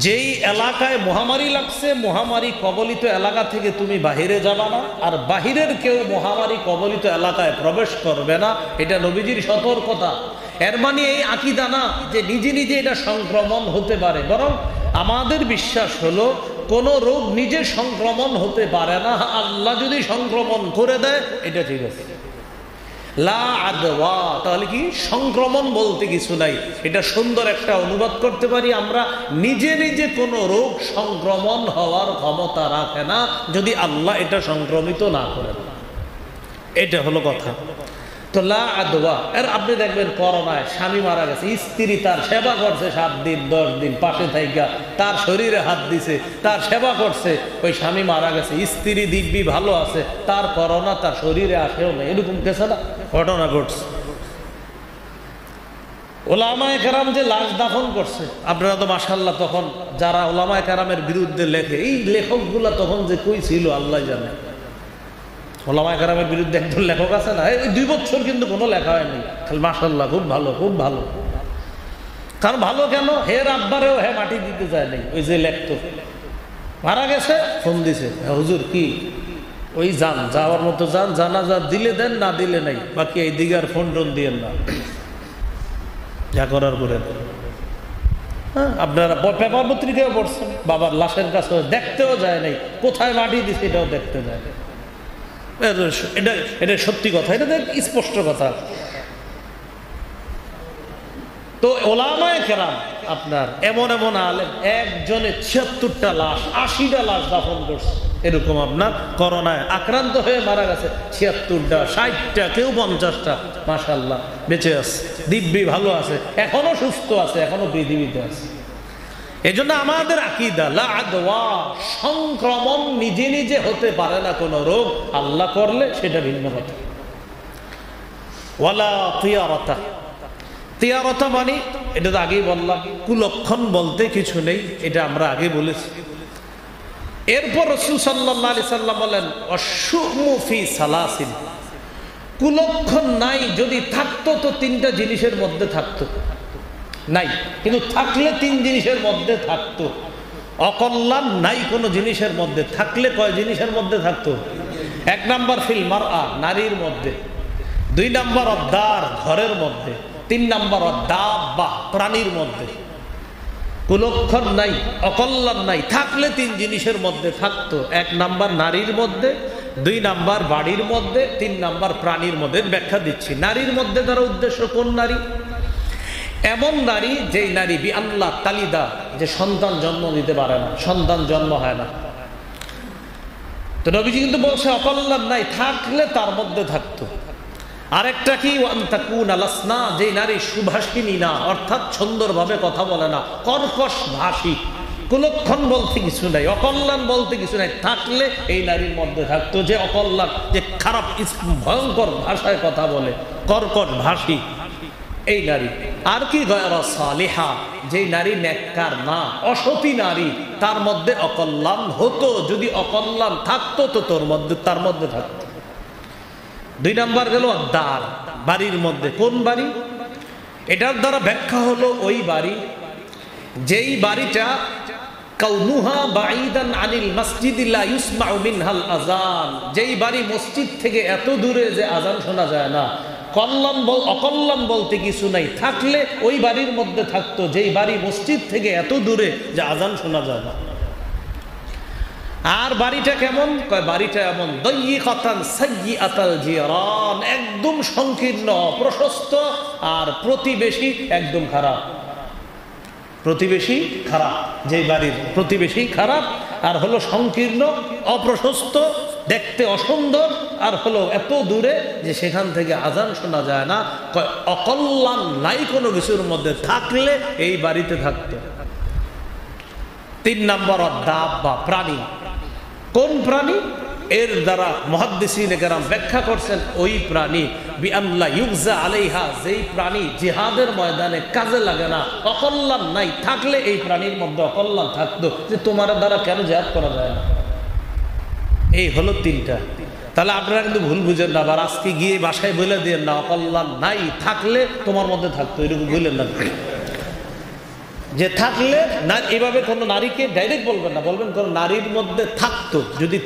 A: যেই এলাকায় মহামারী লাগছে, মহামারী কবলিত এলাকা থেকে তুমি বাহিরে যাবা না, আর বাহিরের কেউ মহামারী কবলিত এলাকায় প্রবেশ করবে না, এটা নবীজির সতর্কতা। এর মানে এই আকীদা না যে নিজে নিজে এটা সংক্রমণ হতে পারে, বরং আমাদের বিশ্বাস হলো কোন রোগ নিজে সংক্রমণ হতে পারে না, আল্লাহ যদি সংক্রমণ করে দেয় এটা ঠিক আছে। লা আদওয়া, তাহলে কি সংক্রমণ বলতে কিছু নাই। এটা সুন্দর একটা অনুবাদ করতে পারি আমরা, নিজে নিজে কোনো রোগ সংক্রমণ হওয়ার ক্ষমতা রাখে না যদি আল্লাহ এটা সংক্রমিত না করেন। এটা হলো কথা। তো লা আদওয়া এর আপনি দেখবেন করোনায় স্বামী মারা গেছে, স্ত্রী তার সেবা করছে 7 দিন 10 দিন পাশে থাইকা, তার শরীরে হাত দিছে, তার সেবা করছে, ওই স্বামী মারা গেছে, স্ত্রী দিব্যি ভালো আছে, তার করোনা তার শরীরে আসেও না, এরকম কেসে না ঘটনা ঘটছে। ওলামায়ে কেরাম যে লাশ দাফন করছে, আপনারা তো মাশাআল্লাহ তখন যারা ওলামায়ে কেরামের বিরুদ্ধে লেখে, এই লেখকগুলা তখন যে কই ছিল আল্লাহ জানে। ওলামায়ে কেরামের বিরুদ্ধে একজন লেখক আছে না, এই 2 বছর কিন্তু কোনো লেখা হয়নি, খালি মাশাআল্লাহ খুব ভালো খুব ভালো। কারণ ভালো কেন, হের আব্বারেও হে মাটি দিতে যায় নাই, ওই যে লেখতো মারা গেছে ফোন দিছে, হুজুর কি ওই যান, যাওয়ার মতো যান, জানাজা দিলে দেন, না দিলে নাই, বাকি এই দিকে আর ফোন টোন দিয়েন না, যা করার করে। হ্যাঁ, আপনারা পেপার পত্রিকাও পড়ছেন, বাবার লাশের কাছে দেখতেও যায় নাই, কোথায় মাটি দিছে এটাও দেখতে যায়। এটা সত্যি কথা, এটা স্পষ্ট কথা। তো ওলামায়ে কেরাম আপনার এমন এমন আলেম, একজনে 76টা লাশ 80টা লাশ দাফন করছে, এরকম আপনার করোনায় আক্রান্ত হয়ে মারা গেছে 76টা 60টা কেউ 50টা, মাশাআল্লাহ বেঁচে আছে, দিব্যি ভালো আছে, এখনো সুস্থ আছে, এখনো পৃথিবীতে আছে। এই জন্য আমাদের আকীদা লা আদওয়া, সংক্রমণ নিজে নিজে হতে পারে না কোনো রোগ, আল্লাহ করলে সেটা ভিন্ন কথা। ওয়ালা তিয়ারাতা, তিয়ারতা মানে এটা তো আগেই বললাম, কুলক্ষণ বলতে কিছু নেই, এটা আমরা আগে বলেছি। এরপর রাসূল সাল্লাল্লাহু আলাইহি সাল্লাম বলেন অশুমু ফি সালাসিন, কুলক্ষণ নাই, যদি থাকতো তো 3টা জিনিসের মধ্যে থাকতো, নাই কিন্তু থাকলে 3 জিনিসের মধ্যে থাকতো। অকল্যাণ নাই কোনো জিনিসের মধ্যে, থাকলে কয় জিনিসের মধ্যে থাকতো? 1 নাম্বার ফিল মারআ, নারীর মধ্যে, 2 নাম্বার অদ্দার, ঘরের মধ্যে, 3 নাম্বার দাব্বা, প্রাণীর মধ্যে। কুলক্ষণ নাই, অকল্যাণ নাই, থাকলে 3 জিনিসের মধ্যে থাকতো। 1 নাম্বার নারীর মধ্যে, 2 নাম্বার বাড়ির মধ্যে, 3 নাম্বার প্রাণীর মধ্যে। ব্যাখ্যা দিচ্ছি। নারীর মধ্যে দ্বারা উদ্দেশ্য কোন নারী? এমন নারী যেই নারী বি আল্লাহ তালিদা, যে সন্তান জন্ম দিতে পারে না, সন্তান জন্ম হয় না। তো নবীজি কিন্তু বলছে অকল্যাণ নাই, থাকলে তার মধ্যে থাকতো। আরেকটা কি ওয়ান্তাকুন আলাসনা, যে নারী সুভাষিনী না, অর্থাৎ সুন্দরভাবে কথা বলে না, কর্কশ ভাষী। কুলক্ষণ বলতে কিছু নাই, অকল্যাণ বলতে কিছু নাই, থাকলে এই নারীর মধ্যে থাকতো। যে অকল্যাণ, যে খারাপ ভয়ঙ্কর ভাষায় কথা বলে, কর্কশ ভাষী, এই নারী। আর কি গায়রা সালিহা, যে নারী নেককার না, অসতী নারী, তার মধ্যে অকল্যাণ হতো। যদি অকল্যাণ থাকতো তো তার মধ্যে থাকতো। 2 নাম্বার গেল দার, বাড়ির মধ্যে। কোন বাড়ি? এটার দ্বারা ব্যাখ্যা হলো ওই বাড়ি যেই বাড়িটা কাউনুহা বাঈদান আনিল মসজিদ লা ইউসমাউ মিনহাল আযান, যেই বাড়ি মসজিদ থেকে এত দূরে যে আযান শোনা যায় না। অকল্যাণ বলতে কিছু নাই, থাকলে ওই বাড়ির মধ্যে থাকতো যেই বাড়ি মসজিদ থেকে এত দূরে যে আযান শোনা যায় না। আর বাড়িটা কেমন? কয় বাড়িটা এমন দায়িকাতান সাইয়্যাতাল জিরান, একদম সংকীর্ণ প্রশস্ত, আর প্রতিবেশী একদম খারাপ। প্রতিবেশী খারাপ, যেই বাড়ির প্রতিবেশী খারাপ, আর হলো সংকীর্ণ, অপ্রশস্ত, দেখতে অসুন্দর, আর হলো এত দূরে যে সেখান থেকে আযান শোনা যায় না। কয় অকল্যাণ নাই কোনো কিছুর মধ্যে, থাকলে এই বাড়িতে থাকতো। 3 নম্বর দাব্বা, প্রাণী। কোন প্রাণী? এর দ্বারা মুহাদ্দিসিনে কেরাম ব্যাখ্যা করছেন ওই প্রাণী বিআল্লা ইউগজা আলাইহা, যেই প্রাণী জিহাদের ময়দানে কাজে লাগে না, অকল্যাণ নাই। থাকলে এই প্রাণীর মধ্যে অকল্যাণ থাকতো, যে তোমার দ্বারা কেন জিহাদ করা যায় না। এই হলো 3টা। তাহলে আপনারা কিন্তু ভুল বুঝেন না, আবার আজকে গিয়ে বাসায় বলে দিয়ে না অকল্যাণ নাই, থাকলে তোমার মধ্যে থাকতো, এরকম বললেন না। যে থাকলে না, এভাবে কোনো নারীকে ডাইরেক্ট বলবেন না, বলবেন কোন নারীর মধ্যে থাকতো। যদি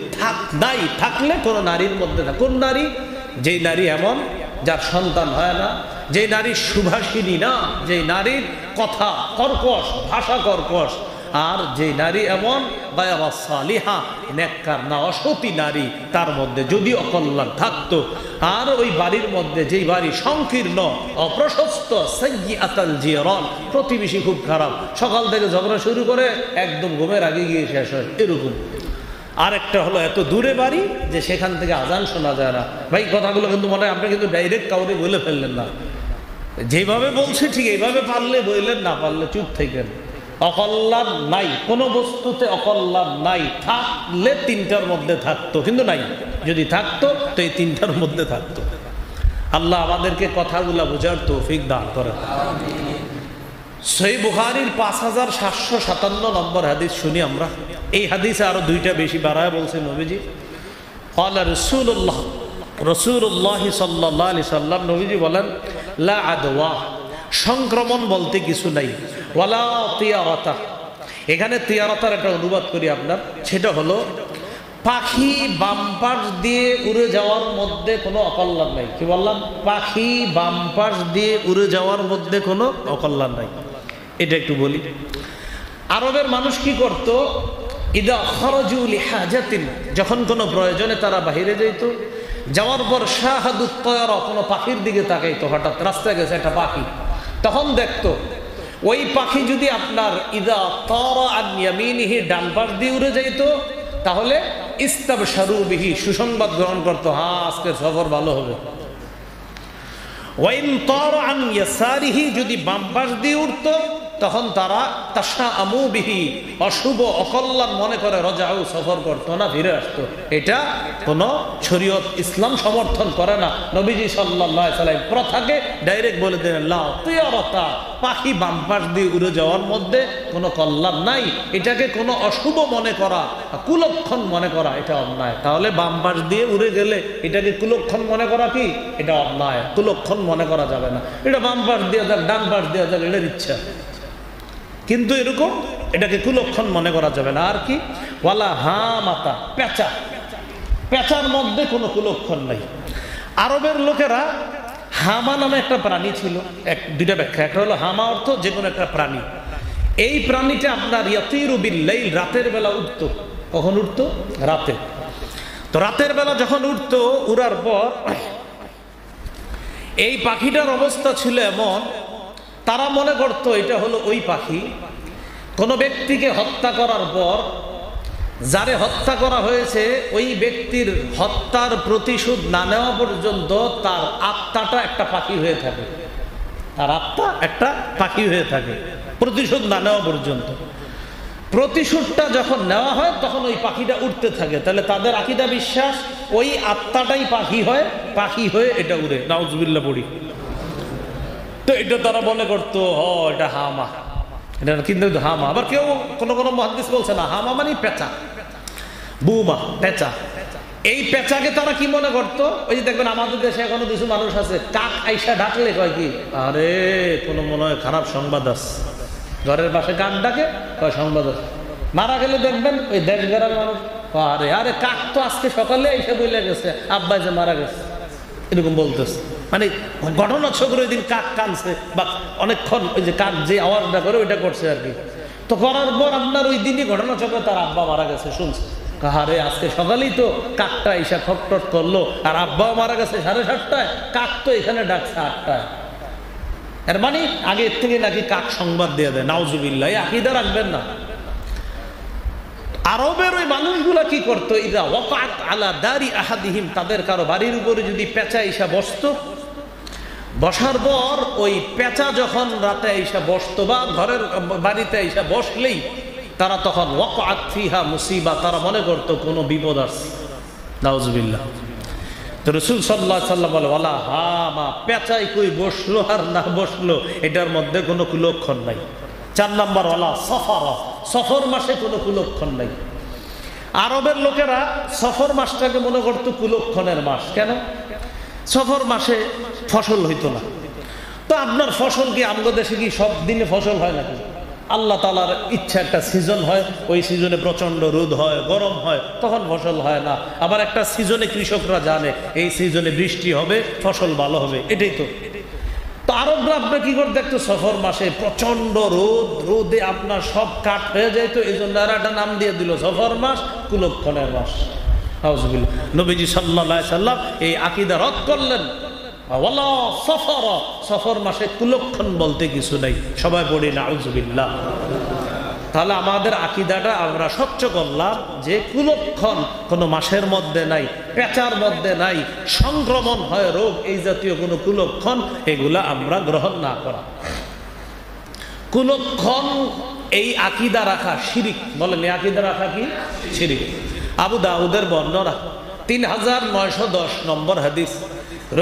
A: নাই থাকলে কোন নারীর মধ্যে থাক। কোন নারী? যেই নারী এমন যার সন্তান হয় না, যেই নারী সুভাষিনী না, যেই নারীর কথা কর্কশ, ভাষা কর্কশ, আর যে নারী এমন গায়রা সালিহা, নেককার না, অসতী নারী, তার মধ্যে যদি অকল্যাণ থাকতো। আর ওই বাড়ির মধ্যে যেই বাড়ি সংকীর্ণ, অপ্রশস্ত, সাইয়্যাতুল জিরান, প্রতিবেশী খুব খারাপ, সকাল থেকে ঝগড়া শুরু করে একদম ঘুমের আগে গিয়ে শেষ হয়, এরকম। আরেকটা হলো এত দূরে বাড়ি যে সেখান থেকে আজান শোনা যায় না। ভাই কথাগুলো কিন্তু মনে হয় আপনি কিন্তু ডাইরেক্ট কাউরে বলে ফেললেন না, যেভাবে বলছে ঠিক এইভাবে পারলে বললেন, না পারলে চুপ থাকেন। অকল্যাণ নাই, কোনো বস্তুতে অকল্যাণ নাই। থাকলে 3টার মধ্যে থাকতো, কিন্তু নাই। যদি থাকতো তো এই 3টার মধ্যে থাকতো। আল্লাহ আমাদেরকে কথাগুলা বোঝার তৌফিক দান করেন। সহিহ বুখারীর 5757 নম্বর হাদিস শুনি আমরা। এই হাদিসে আরো 2টা বেশি বাড়ায় বলছে নবীজি। ক্বালা রাসূলুল্লাহ সাল্লাল্লাহু আলাইহি সাল্লাম, নবীজি বলেন, লা আদওয়া, সংক্রমণ বলতে কিছু নাই, ওয়ালা তিয়ারাতা। এখানে তিয়ারাতার একটা অনুবাদ করি আপনার, সেটা হলো পাখি বাম পাশ দিয়ে উড়ে যাওয়ার মধ্যে কোনো অকল্যাণ নাই। কি বললাম? পাখি বাম পাশ দিয়ে উড়ে যাওয়ার মধ্যে কোনো অকল্যাণ নাই। এটা একটু বলি। আরবের মানুষ কি করত? ইদা খরজু লিহাজাতিন, যখন কোনো প্রয়োজনে তারা বাহিরে যেত, যাওয়ার পর শাহাদুত তয়রা, কোনো পাখির দিকে তাকাইতো। হঠাৎ রাস্তায় গেছে একটা পাখি, তখন দেখতো ওই পাখি যদি আপনার ইদা তারা আন ইয়ামিনিহি, ডান পাশ দিয়ে উড়ে যাইতো, তাহলে ইস্তাবশারু বিহি, সুসংবাদ গ্রহণ করতো, হ্যাঁ আজকে সফর ভালো হবে। ওয়াইন তারা আন ইয়াসারিহি, যদি বাম পাশ দিয়ে উঠতো, তখন তারা তাশাআমু বিহি, অশুভ অকল্যাণ মনে করে রজাউ, সফর করতো না, ফিরে আসতো। এটা কোন শরীয়ত ইসলাম সমর্থন করে না। নবীজি সাল্লাল্লাহু আলাইহি সাল্লাম প্রথাকে ডাইরেক্ট বলে দেন, লা তিয়ারাতা, পাখি বাম পাশ দিয়ে উড়ে যাওয়ার মধ্যে কোনো কল্যাণ নাই। এটাকে কোনো অশুভ মনে করা, কুলক্ষণ মনে করা, এটা অন্যায়। তাহলে বাম পাশ দিয়ে উড়ে গেলে এটাকে কুলক্ষণ মনে করা কি? এটা অন্যায়, কুলক্ষণ মনে করা যাবে না। এটা বাম পাশ দিয়ে যাক, ডান পাশ দিয়ে যাক, এটার ইচ্ছা, কিন্তু এরকম এটাকে কুলক্ষণ মনে করা যাবে না। আর কি? ওয়ালা হামাতা, পেঁচা, পেঁচার মধ্যে কোনো কুলক্ষণ নাই। আরবের লোকেরা হামা নামে একটা প্রাণী ছিল, 2টা ব্যাখ্যা। একটা হলো হামা অর্থ যে কোনো একটা প্রাণী। এই প্রাণীটা আপনার ইয়াতিরু বিল্লাইল, রাতের বেলা উঠতো। কখন উঠতো? রাতে। তো রাতের বেলা যখন উঠতো, উড়ার পর এই পাখিটার অবস্থা ছিল এমন, তারা মনে করতো এটা হলো ওই পাখি। কোনো ব্যক্তিকে হত্যা করার পর যারে হত্যা করা হয়েছে ওই ব্যক্তির হত্যার প্রতিশোধ না নেওয়া পর্যন্ত তার আত্মাটা একটা পাখি হয়ে থাকে। তার আত্মা একটা পাখি হয়ে থাকে প্রতিশোধ না নেওয়া পর্যন্ত। প্রতিশোধটা যখন নেওয়া হয় তখন ওই পাখিটা উঠতে থাকে। তাহলে তাদের আকীদা বিশ্বাস ওই আত্মাটাই পাখি হয়, পাখি হয়ে এটা উড়ে। নাউজুবিল্লাহ পড়ি। তো এটা তারা মনে করতো এটা হামা, এটা কিন্তু হামা। আবার কেউ কোনো কোনো মুহাদ্দিস বলছে না, হামা মানে পেঁচা, বুমা, পেঁচা। এই পেঁচাকে তারা কি মনে করতো? ওই যে দেখবেন আমাদের দেশে এখনো কিছু মানুষ আছে, কাক আইসা ডাকলে কয় কি, আরে কোনো মনে হয় খারাপ সংবাদ আছে। ঘরের পাশে কাক ডাকে, কয় সংবাদ আছে। মারা গেলে দেখবেন ওই দেশ গ্রামের মানুষ, আরে আরে কাক তো আজকে সকালে এসে বলে গেছে আব্বা যে মারা গেছে, এরকম বলতেছে। মানে ঘটনা চক্রে ওই দিন কাক কানছে বা অনেকক্ষণ ওই যে কাক যে আওয়াজটা করে ওইটা করছে আর কি। তো করার পর আপনার ওই দিনই ঘটনা চক্রে তার আব্বা মারা গেছে শুনছে। কাহারে আজকে সকালেই তো কাকটা এসে খটখট করলো, আর আব্বাও মারা গেছে 7:30টায়, কাক তো এখানে ডাকছে 8টায়। এর মানে আগের থেকে নাকি কাক সংবাদ দিয়ে দেয়। নাউজুবিল্লাহ, আকীদা রাখবেন না। আরবের ওই মানুষগুলা কি করতো? ইদা ওয়াকাত আলা দারি আহাদিহিম, তাদের কারো বাড়ির উপরে যদি পেঁচা এসে বসতো, বসার পর ওই পেঁচা যখন রাতে এসে বসতো বা ঘরের বাড়িতে এসে বসলেই তারা তখন ওয়াকআত ফিহা মুসিবা, তারা মনে করতো কোনো বিপদ আছে। নাউজুবিল্লাহ। তো রাসূল সাল্লাল্লাহু আলাইহি সাল্লাম বলে ওয়ালা হামা, পেঁচাই কই বসলো আর না বসলো এটার মধ্যে কোনো কুলক্ষণ নাই। 4 নম্বর ওয়ালা সফরা, সফর মাসে কোনো কুলক্ষণ নাই। আরবের লোকেরা সফর মাসটাকে মনে করতো কুলক্ষণের মাস। কেন? সফর মাসে ফসল হইতো না। তো আপনার ফসল কি আমগো দেশে কি সব দিনে ফসল হয় নাকি? আল্লাহ তাআলার ইচ্ছা একটা সিজন হয়, ওই সিজনে প্রচন্ড রোদ হয়, গরম হয়, তখন ফসল হয় না। আবার একটা সিজনে কৃষকরা জানে এই সিজনে বৃষ্টি হবে, ফসল ভালো হবে, এটাই তো। তো আরবরা আপনার কি করে দেখতো সফর মাসে প্রচন্ড রোদ, রোদে আপনার সব কাঠ হয়ে যায়। তো এই জন্য আর একটা নাম দিয়ে দিল সফর মাস, কুলক্ষণের মাস। আউযুবিল্লাহ। নবীজি সাল্লাল্লাহু আলাইহি সাল্লাম এই আকীদা রদ করলেন, ওয়ালা সফরা, সফর মাসে কুলক্ষণ বলতে কিছু নাই। সবাই পড়ি নাউযুবিল্লাহ। তাহলে আমাদের আকীদাটা আমরা স্বচ্ছ করলাম যে কুলক্ষণ কোনো মাসের মধ্যে নাই, পেঁচার মধ্যে নাই, সংক্রমণ হয় রোগ, এই জাতীয় কোনো কুলক্ষণ এগুলা আমরা গ্রহণ না করা। কুলক্ষণ এই আকীদা রাখা শিরিক। বলেন এই আকীদা রাখা কি? শিরিক। আবু দাউদের বর্ণনা 3910 নম্বর হাদিস।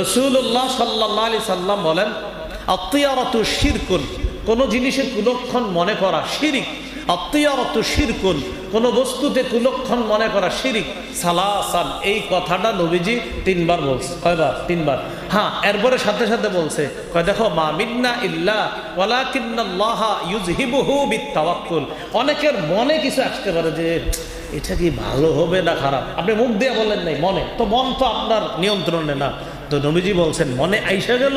A: রাসূলুল্লাহ সাল্লাল্লাহু আলাইহি সাল্লাম বলেন আত্তিয়ারাতু শিরকুন, কোন জিনিসের কুলক্ষণ মনে করা শিরিক। আত্তিয়ারাতু শিরকুন, কোন বস্তুতে কুলক্ষণ মনে করা শিরিক। সালাসান, এই কথাটা নবীজি 3 বার বলছে। কয়বার? 3 বার। হ্যাঁ, এরপরে সাথে সাথে বলছে কয় দেখো মা মিন্না ইল্লা ওয়ালাকিন্নাল্লাহা ইউযহিবুহু বিত্তাওয়াক্কুল। অনেকের মনে কিছু আসতে পারে যে এটা কি ভালো হবে না খারাপ, আপনি মুখ দিয়ে বলেন নাই, মনে তো, মন তো আপনার নিয়ন্ত্রণে না। তো নবীজি বলছেন মনে আইসা গেল,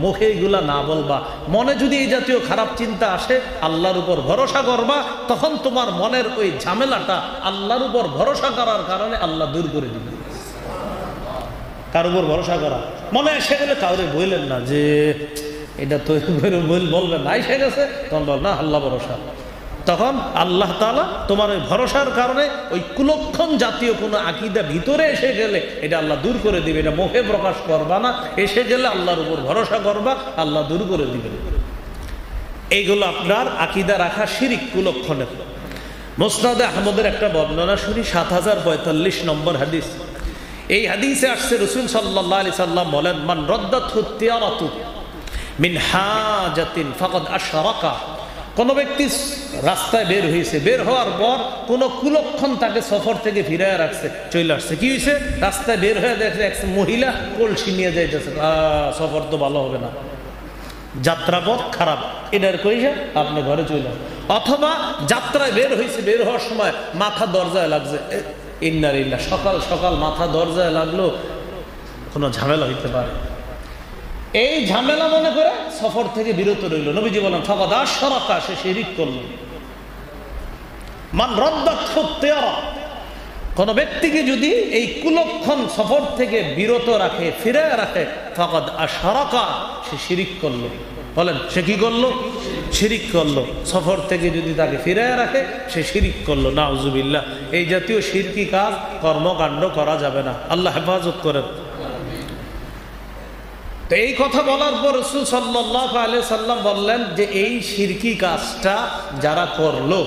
A: মুখে এগুলা না বলবা। মনে যদি এই জাতীয় খারাপ চিন্তা আসে, আল্লাহর উপর ভরসা করবা, তখন তোমার মনের ওই ঝামেলাটা আল্লাহর উপর ভরসা করার কারণে আল্লাহ দূর করে দিবে। কার উপর ভরসা করা? মনে এসে গেলে কাউরে বললেন না যে এটা তো বলবেন না, এসে গেছে তখন বল না আল্লাহ ভরসা। তখন আল্লাহ তাআলা তোমার ওই ভরসার কারণে ওই কুলক্ষণ জাতীয় কোনো আকীদা ভিতরে এসে গেলে এটা আল্লাহ দূর করে দিবে। এটা মুখে প্রকাশ করবা না, এসে গেলে আল্লাহর উপর ভরসা করবা, আল্লাহ দূর করে দিবেন। এইগুলো আপনার আকীদা রাখা শিরিক, কুলক্ষণের। মুসনাদে আহমদের একটা বর্ণনা শুনি, 7045 নম্বর হাদিস। এই হাদিসে আসছে রাসূল সাল্লাল্লাহু আলাইহি সাল্লাম বলেন মান রাদ্দাতহু তিয়ারাতু মিন হাজাতিন ফাকাদ আশরাকা। কোন ব্যক্তি রাস্তায় বের হয়েছে, বের হওয়ার পর কোন কুলক্ষণ তাকে সফর থেকে ফিরায় রাখছে, চলে আসছে। কি হয়েছে? রাস্তায় বের হয়ে দেখছে এক মহিলা কলসি নিয়ে যাইতেছে, সফর তো ভালো হবে না, যাত্রাপথ খারাপ, এটার কইসা আপনি ঘরে চলে আসেন। অথবা যাত্রায় বের হয়েছে, বের হওয়ার সময় মাথা দরজায় লাগছে, ইন্নালিল্লাহ, সকাল সকাল মাথা দরজায় লাগলো, কোনো ঝামেলা হইতে পারে। এই ঝামেলা মনে করে সফর থেকে বিরত রইল। নবীজি বলেন ফাকাদ আশরাকা, সে শিরিক করল। মান রাদ্দাতহু তিয়ারা, কোন ব্যক্তিকে যদি এই কুলক্ষণ সফর থেকে বিরত রাখে, ফিরে রাখে, ফাকাদ আশরাকা, সে শিরিক করল। বলেন সে কি করলো? শিরিক করলো। সফর থেকে যদি তাকে ফিরে রাখে, সে শিরিক করলো। নাউজুবিল্লাহ। এই জাতীয় শিরকি কাজ, কর্মকাণ্ড করা যাবে না। আল্লাহ হেফাজত করেন। তো এই কথা বলার পর রাসূল সাল্লাল্লাহু আলাইহি সাল্লাম বললেন যে এই শিরকি কাজটা যারা করলো,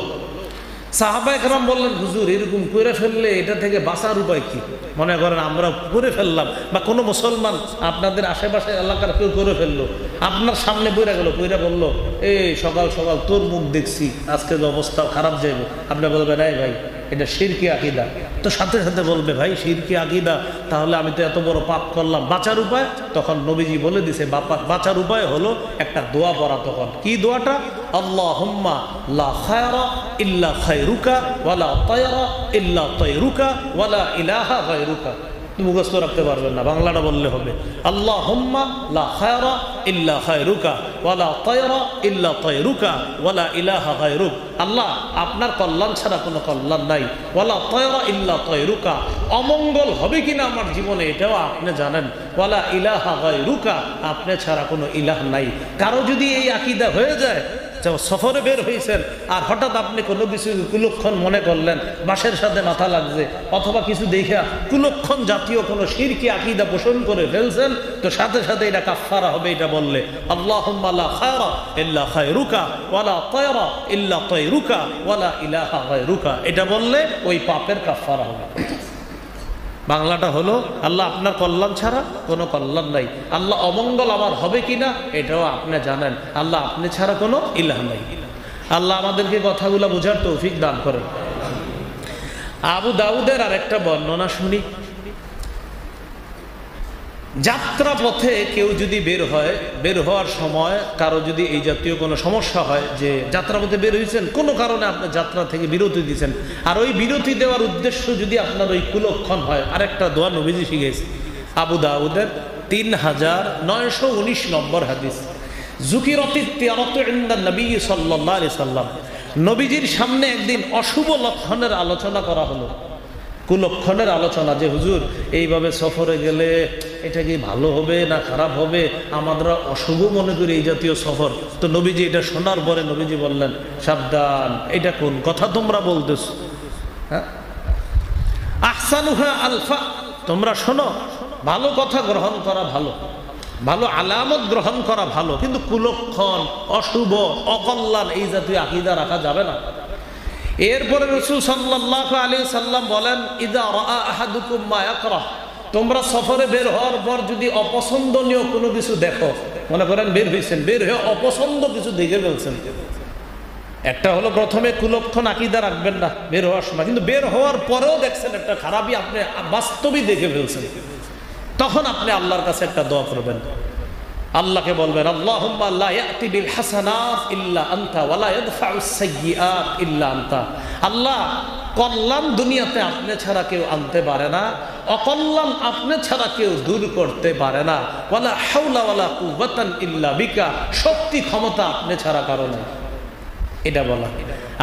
A: সাহাবায়ে কেরাম বললেন হুজুর এরকম করে ফেললে এটা থেকে বাঁচার উপায় কি? মনে করেন আমরা করে ফেললাম, বা কোনো মুসলমান আপনাদের আশেপাশে এলাকার কেউ করে ফেললো, আপনার সামনে পড়ে গেল, পড়ে বললো এই সকাল সকাল তোর মুখ দেখছি, আজকে যে অবস্থা খারাপ যাইব। আপনি বলবেন এই ভাই এটা শিরকি আকীদা। তো সাথে সাথে বলবে ভাই শিরকি আকীদা, তাহলে আমি তো এত বড় পাপ করলাম, বাঁচার উপায়? তখন নবীজি বলে দিছে বাঁচার উপায় হলো একটা দোয়া পড়া। তখন কি দোয়াটা? আল্লাহুম্মা লা খায়রা ইল্লা খায়রুকা ওয়ালা তায়রা ইল্লা তায়রুকা ওয়ালা ইলাহা গায়রুকা। মুখস্থ রাখতে পারবেন না, বাংলাটা বললে হবে। আল্লাহুম্মা লা খায়রা ইল্লা খায়রুকা ওয়ালা তায়রা ইল্লা তায়রুকা ওয়ালা ইলাহা গায়রুক। আল্লাহ আপনার কল্যাণ ছাড়া কোনো কল্যাণ নাই, ওয়ালা তায়রা ইল্লা তায়রুকা, অমঙ্গল হবে কিনা আমার জীবনে এটাও আপনি জানেন, ওয়ালা ইলাহা গায়রুকা, আপনি ছাড়া কোনো ইলাহ নাই। কারো যদি এই আকীদা হয়ে যায় সফরে বের হয়েছেন আর হঠাৎ আপনি কোনো কিছু কুলক্ষণ মনে করলেন, বাসের সাথে মাথা লাগছে অথবা কিছু দেখা কুলক্ষণ জাতীয় কোনো শিরকি আকীদা পোষণ করে ফেলছেন, তো সাথে সাথে এটা কাফারা হবে। এটা বললে আল্লাহুম্মা লা খায়রা ইল্লা খায়রুকা ওয়ালা তায়রা ইল্লা তায়রুকা ওয়ালা ইলাহা গায়রুকা, এটা বললে ওই পাপের কাফারা হবে। বাংলাটা হলো আল্লাহ আপনার কল্যাণ ছাড়া কোনো কল্যাণ নাই। আল্লাহ অমঙ্গল আমার হবে কিনা এটাও আপনি জানেন। আল্লাহ আপনি ছাড়া কোনো ইলাহ নাই। আল্লাহ আমাদেরকে কথাগুলো বোঝার তৌফিক দান করেন। আবু দাউদের আরেকটা বর্ণনা শুনি। যাত্রা পথে কেউ যদি বের হয়, বের হওয়ার সময় কারো যদি এই জাতীয় কোনো সমস্যা হয় যে যাত্রা পথে বের হয়েছেন, কোনো কারণে আপনি যাত্রা থেকে বিরতি দিয়েছেন, আর ওই বিরতি দেওয়ার উদ্দেশ্য যদি আপনার ওই কুলক্ষণ হয়, আরেকটা দোয়া নবীজি শিখেছে। আবু দাউদের 3919 নম্বর হাদিস, যুকিরাতিত তিয়ারাতু ইনদা নবী সাল্লাল্লাহু আলাইহি সাল্লাম, নবীজির সামনে একদিন অশুভ লক্ষণের আলোচনা করা হলো, কুলক্ষণের আলোচনা, যে হুজুর এইভাবে সফরে গেলে এটা কি ভালো হবে না খারাপ হবে, আমরা অশুভ মনে করি এই জাতীয় সফর। তো নবীজি এটা শোনার পরে নবীজি বললেন, সাবধান, এটা কোন কথা তোমরা বলতেছো? হ্যাঁ, আহসানুহা আলফা, তোমরা শোনো, ভালো কথা গ্রহণ করা ভালো, ভালো আলামত গ্রহণ করা ভালো, কিন্তু কুলক্ষণ, অশুভ, অকল্যাণ এই জাতীয় আকীদা রাখা যাবে না। এরপরে রাসূল সাল্লাল্লাহু আলাইহি সাল্লাম বলেন, ইযা রাআ আহাদুকুম মা ইয়াকরাহ, তোমরা সফরে বের হওয়ার পর যদি অপছন্দনীয় কোনো কিছু দেখো, মনে করেন বের হয়েছেন, বের হয়ে অপছন্দ কিছু দেখে ফেলছেন, একটা হলো প্রথমে কুলক্ষণ আকীদা রাখবেন না বের হওয়ার সময়, কিন্তু বের হওয়ার পরেও দেখছেন একটা খারাপই আপনি বাস্তবই দেখে ফেলছেন, তখন আপনি আল্লাহর কাছে একটা দোয়া করবেন। আল্লাহকে বলবেন, আল্লাহুম্মা লা ইয়াতি বিল হাসানাত ইল্লা আনতা ওয়া লা ইয়াদফাউস সাইয়্যাত ইল্লা আনতা। আল্লাহ, কল্যাণ দুনিয়াতে আপনি ছাড়া কেউ আনতে পারে না, অকল্যাণ আপনি ছাড়া কেউ দূর করতে পারে না। ওয়ালা হাওলা ওয়ালা কুওয়াতান ইল্লা বিকা, শক্তি ক্ষমতা আপনি ছাড়া কারো নাই। এটা বলা,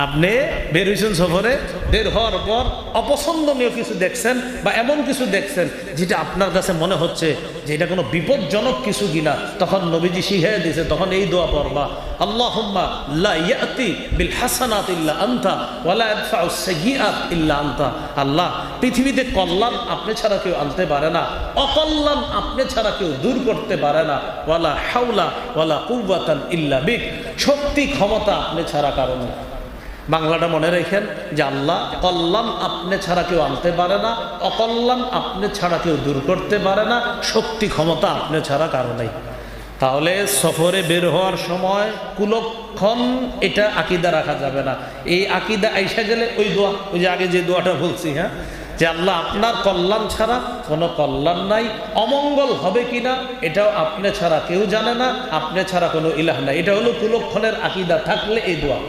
A: আপনি বের হয়েছেন সফরে, বের হওয়ার পর অপছন্দনীয় কিছু দেখছেন বা এমন কিছু দেখছেন যেটা আপনার কাছে মনে হচ্ছে যে এটা কোনো বিপজ্জনক কিছু কিনা, তখন নবীজি শিখিয়ে দিয়েছে, তখন এই দোয়া পড়বা, আল্লাহুম্মা লা ইয়াতি বিল হাসানাত ইল্লা আনতা ওয়া লা ইয়াদফাউস সাইয়্যাত ইল্লা আনতা। আল্লাহ, পৃথিবীতে কল্যাণ আপনি ছাড়া কেউ আনতে পারে না, অকল্যাণ আপনি ছাড়া কেউ দূর করতে পারে না। ওয়ালা হাওলা ওয়ালা কুওয়াতান ইল্লা বিক, শক্তি ক্ষমতা আপনি ছাড়া কারো নেই। বাংলাটা মনে রাখেন যে আল্লাহ, কল্যাণ আপনি ছাড়া কেউ আনতে পারে না, অকল্যাণ আপনি ছাড়া কেউ দূর করতে পারে না, শক্তি ক্ষমতা আপনি ছাড়া কারো নাই। তাহলে সফরে বের হওয়ার সময় কুলক্ষণ এটা আকীদা রাখা যাবে না। এই আকীদা আইসা গেলে ওই দোয়া, ওই যে আগে যে দোয়াটা বলছি, হ্যাঁ, যে আল্লাহ আপনার কল্যাণ ছাড়া কোনো কল্যাণ নাই, অমঙ্গল হবে কিনা এটাও আপনি ছাড়া কেউ জানে না, আপনি ছাড়া কোনো ইলাহ নাই। এটা হলো কুলক্ষণের আকীদা থাকলে এই দোয়া।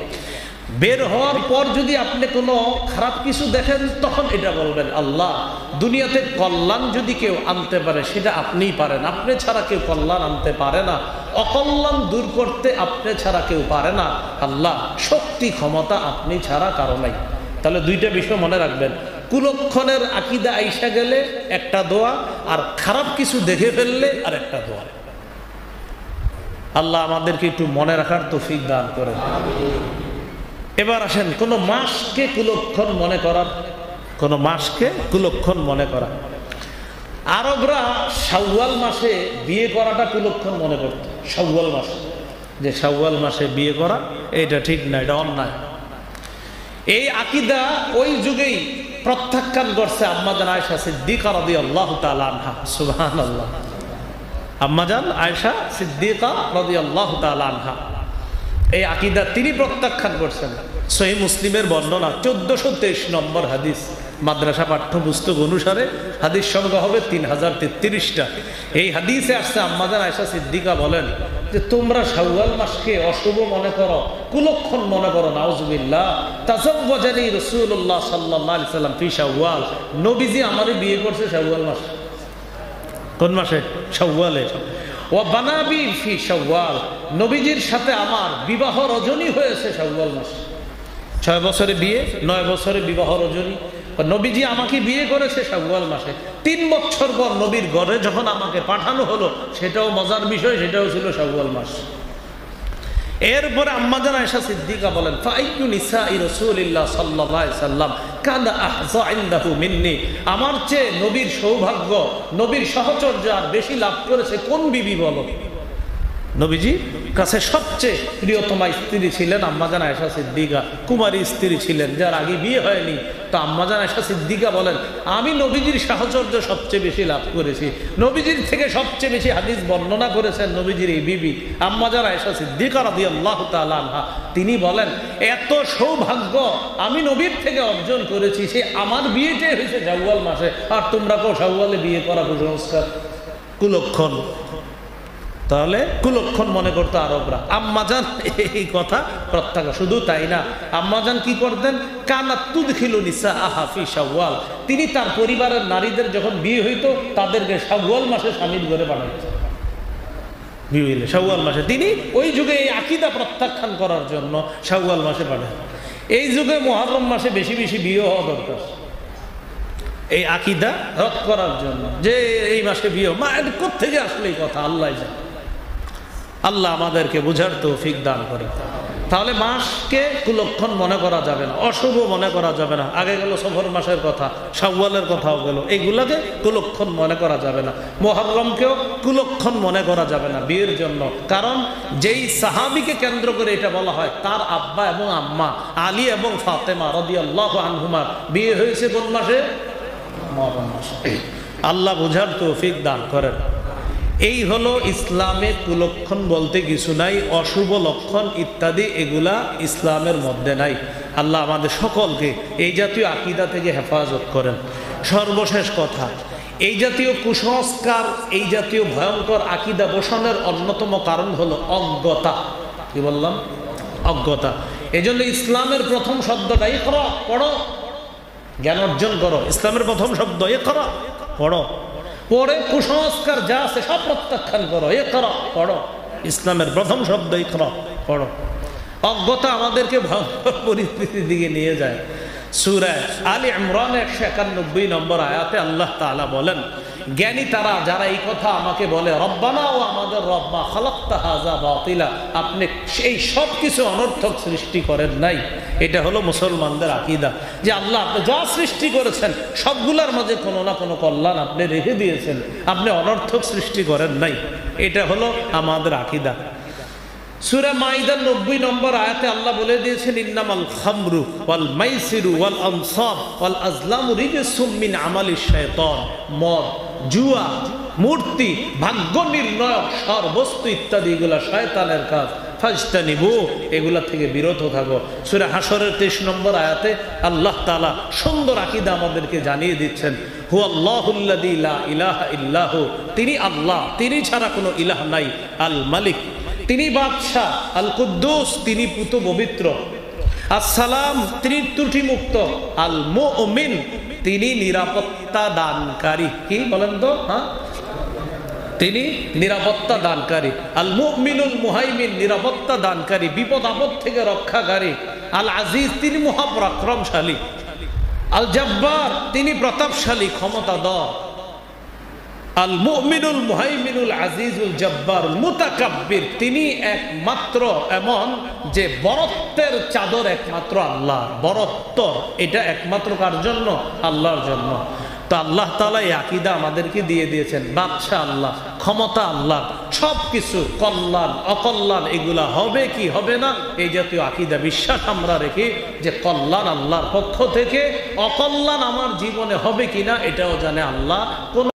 A: বের হওয়ার পর যদি আপনি কোনো খারাপ কিছু দেখেন, তখন এটা বলবেন, আল্লাহ, দুনিয়াতে কল্যাণ যদি কেউ আনতে পারে সেটা আপনিই পারেন, আপনি ছাড়া কেউ কল্যাণ আনতে পারে না, অকল্যাণ দূর করতে আপনি ছাড়া কেউ পারে না। আল্লাহ, শক্তি ক্ষমতা আপনি ছাড়া কারো নাই। তাহলে দুইটা বিষয় মনে রাখবেন, কুলক্ষণের আকীদা আইসা গেলে একটা দোয়া, আর খারাপ কিছু দেখে ফেললে আর একটা দোয়া। আল্লাহ আমাদেরকে একটু মনে রাখার তৌফিক দান করেন। এবার আসেন কোন মাসকে কুলক্ষণ মনে করার, কোন মাসকে কুলক্ষণ মনে করা। আরবরা শাওয়াল মাসে বিয়ে করাটা কুলক্ষণ মনে করত। শাওয়াল মাসে, যে শাওয়াল মাসে বিয়ে করা এটা ঠিক না, এটা অন্যায়। এই আকীদা ওই যুগেই প্রত্যাখ্যান করছে আম্মাজান আয়েশা সিদ্দিকা রাদিয়াল্লাহু তাআলা আনহা। সুবহানাল্লাহ। আম্মাজান আয়েশা সিদ্দিকা রাদিয়াল্লাহু তাআলা আনহা এই আকীদা তিনি প্রত্যাখ্যান করছেন। সহিহ মুসলিমের বর্ণনা 1423 নম্বর হাদিস, মাদ্রাসা পাঠ্যপুস্তক অনুসারে হাদিস সংখ্যা হবে 3033টা। এই হাদিসে আসছে আম্মাজান আয়েশা সিদ্দিকা বলেন যে তোমরা শাওয়াল মাসকে অশুভ মনে করো, কুলক্ষণ মনে করো। নাউজুবিল্লাহ। তাযাওয়াজানি রাসূলুল্লাহ সাল্লাল্লাহু আলাইহি সাল্লাম ফি শাওয়াল, নবীজি আমারে বিয়ে করছে শাওয়াল মাসে। কোন মাসে? শাওয়ালে। ও বানাবি ফি শাওয়াল, নবীজির সাথে আমার বিবাহ রজনী হয়েছে শাওয়াল মাসে। 6 বছরে বিয়ে, 9 বছরে বিবাহ রজনী। নবীজি আমাকে বিয়ে করেছে শাওয়াল মাসে। 3 বছর পর নবীর ঘরে যখন আমাকে পাঠানো হলো, সেটাও মজার বিষয়, সেটাও ছিল শাওয়াল মাস। এরপরে আম্মা জান আয়েশা সিদ্দিকা বলেন, ফাইয়ু নিসাই রাসূলিল্লাহ সাল্লাল্লাহু আলাইহি সাল্লাম কানা আহযা ইনদাহু মিন্নি, আমার চেয়ে নবীর সৌভাগ্য, নবীর সাহচর্য আর বেশি লাভ করেছে কোন বিবি বলো? নবীজি কাছে সবচেয়ে প্রিয়তমা স্ত্রী ছিলেন আম্মা জান আয়েশা সিদ্দিকা, কুমারী স্ত্রী ছিলেন, যার আগে বিয়ে হয়নি। তো আম্মা জান আয়েশা সিদ্দিকা বলেন, আমি নবীজির সাহচর্য সবচেয়ে বেশি লাভ করেছি। নবীজির থেকে সবচেয়ে বেশি হাদিস বর্ণনা করেছেন নবীজির এই বিবি আম্মা জান আয়েশা সিদ্দিকা রাদিয়াল্লাহু তাআলা আনহা। তিনি বলেন, এত সৌভাগ্য আমি নবীর থেকে অর্জন করেছি, সে আমার বিয়েটাই হয়েছে শাওয়াল মাসে, আর তোমরা কেউ শাওয়ালে বিয়ে করা কুসংস্কার, কুলক্ষণ। তাহলে কুলক্ষণ মনে করতো আরবরা। আম্মাজান এই কথা প্রত্যাখ্যান। শুধু তাই না, আম্মাজান কি করতেন, কানাত তুদখিলু নিসাআহা ফি শাওয়াল, তিনি তার পরিবারের নারীদের যখন বিয়ে হইতো তাদেরকে শাওয়াল মাসে স্বামীর ঘরে পাঠাইতেন। বিয়ে হইলে শাওয়াল মাসে, তিনি ওই যুগে এই আকীদা প্রত্যাখ্যান করার জন্য শাওয়াল মাসে পাঠান। এই যুগে মুহররম মাসে বেশি বেশি বিয়ে হওয়া দরকার, এই আকীদা রদ করার জন্য, যে এই মাসে বিয়ে মা কোত্থেকে আসলে এই কথা আল্লাহ জানে। আল্লাহ আমাদেরকে বুঝার তৌফিক দান করে। তাহলে মাসকে কুলক্ষণ মনে করা যাবে না, অশুভ মনে করা যাবে না। আগে গেল সফর মাসের কথা, শাওয়ালের কথাও গেল, এইগুলাকে কুলক্ষণ মনে করা যাবে না। মুহররমকেও কুলক্ষণ মনে করা যাবে না বিয়ের জন্য। কারণ যেই সাহাবীকে কেন্দ্র করে এটা বলা হয়, তার আব্বা এবং আম্মা আলী এবং ফাতেমা রাদিয়াল্লাহু আনহুমার বিয়ে হয়েছে কোন মাসে? মুহররম মাসে। আল্লাহ বুঝার তৌফিক দান করেন। এই হলো ইসলামে কুলক্ষণ বলতে কিছু নাই, অশুভ লক্ষণ ইত্যাদি এগুলা ইসলামের মধ্যে নাই। আল্লাহ আমাদের সকলকে এই জাতীয় আকীদা থেকে হেফাজত করেন। সর্বশেষ কথা, এই জাতীয় কুসংস্কার, এই জাতীয় ভয়ঙ্কর আকীদা বসানোর অন্যতম কারণ হলো অজ্ঞতা। কি বললাম? অজ্ঞতা। এই জন্য ইসলামের প্রথম শব্দটা ইকরা, পড়ো, জ্ঞান অর্জন করো। ইসলামের প্রথম শব্দ ইকরা, পড়ো। পরে কুসংস্কার যা আছে সব প্রত্যাখ্যান করো, ইকরা, পড়ো। ইসলামের প্রথম শব্দ ইকরা, পড়ো। অজ্ঞতা আমাদেরকে ভয়ঙ্কর পরিস্থিতির দিকে নিয়ে যায়। সূরা আলে ইমরান 191 নম্বর আয়াতে আল্লাহ তাআলা বলেন, জ্ঞানী তারা যারা এই কথা আমাকে বলে, রব্বানা, ও আমাদের রব, মা খালাকতা হাযা বাতিলা, আপনি এই সব কিছু অনর্থক সৃষ্টি করেন নাই। এটা হলো মুসলমানদের আকীদা, যে আল্লাহ আপনি যা সৃষ্টি করেছেন সবগুলোর মাঝে কোনো না কোনো কল্যাণ আপনি রেখে দিয়েছেন, আপনি অনর্থক সৃষ্টি করেন নাই। এটা হলো আমাদের আকীদা। সূরা মাইদার 90 নম্বর আয়াতে আল্লাহ বলে দিয়েছেন, ইন্নামাল খামরু ওয়াল মাইসিরু ওয়াল আনসাব ওয়াল আজলামু রিজসুম মিন আমালিশ শায়তান। মদ, জুয়া, মূর্তি, ভাগ্য নির্ণয়ক সার বস্তু ইত্যাদি এগুলা শয়তানের কাজ, ফাজতানিবু, এগুলা থেকে বিরত থাকো। সূরা হাশরের 23 নম্বর আয়াতে আল্লাহ তাআলা সুন্দর আকীদা আমাদেরকে জানিয়ে দিচ্ছেন, হুয়াল্লাহুল্লাযী লা ইলাহা ইল্লাহু, তিনি আল্লাহ, তিনি ছাড়া কোনো ইলাহ নাই। আল মালিক, তিনি বাদশাহ। আল কুদ্দুস, তিনি পুত পবিত্র। আসসালাম, তিনি ত্রুটি মুক্ত। আল মুমিন, তিনি নিরাপত্তা দানকারী। কি বলেন তো? হ্যাঁ, তিনি নিরাপত্তা দানকারী। আল মুমিনুল মুহাইমিন, নিরাপত্তা দানকারী, বিপদ আপদ থেকে রক্ষাকারী। আল আজিজ, তিনি মহাপরাক্রমশালী। আল জব্বার, তিনি প্রতাপশালী, ক্ষমতাধর। আল মুমিনুল মুহাইমিনুল আজিজুল জব্বারুল মুতাকাব্বির, তিনি একমাত্র এমন যে বরত্বের চাদর একমাত্র আল্লাহ। বরত্ব এটা একমাত্র কার জন্য? আল্লাহর জন্য। তো আল্লাহ তাআলা এই আকীদা আমাদেরকে দিয়ে দিয়েছেন, বাদশা আল্লাহ, ক্ষমতা আল্লাহ, সব কিছু কল্যাণ অকল্যাণ এগুলা হবে কি হবে না, এই জাতীয় আকীদা বিশ্বাস আমরা রেখে যে কল্যাণ আল্লাহর পক্ষ থেকে, অকল্যাণ আমার জীবনে হবে কিনা এটাও জানে আল্লাহ। কোন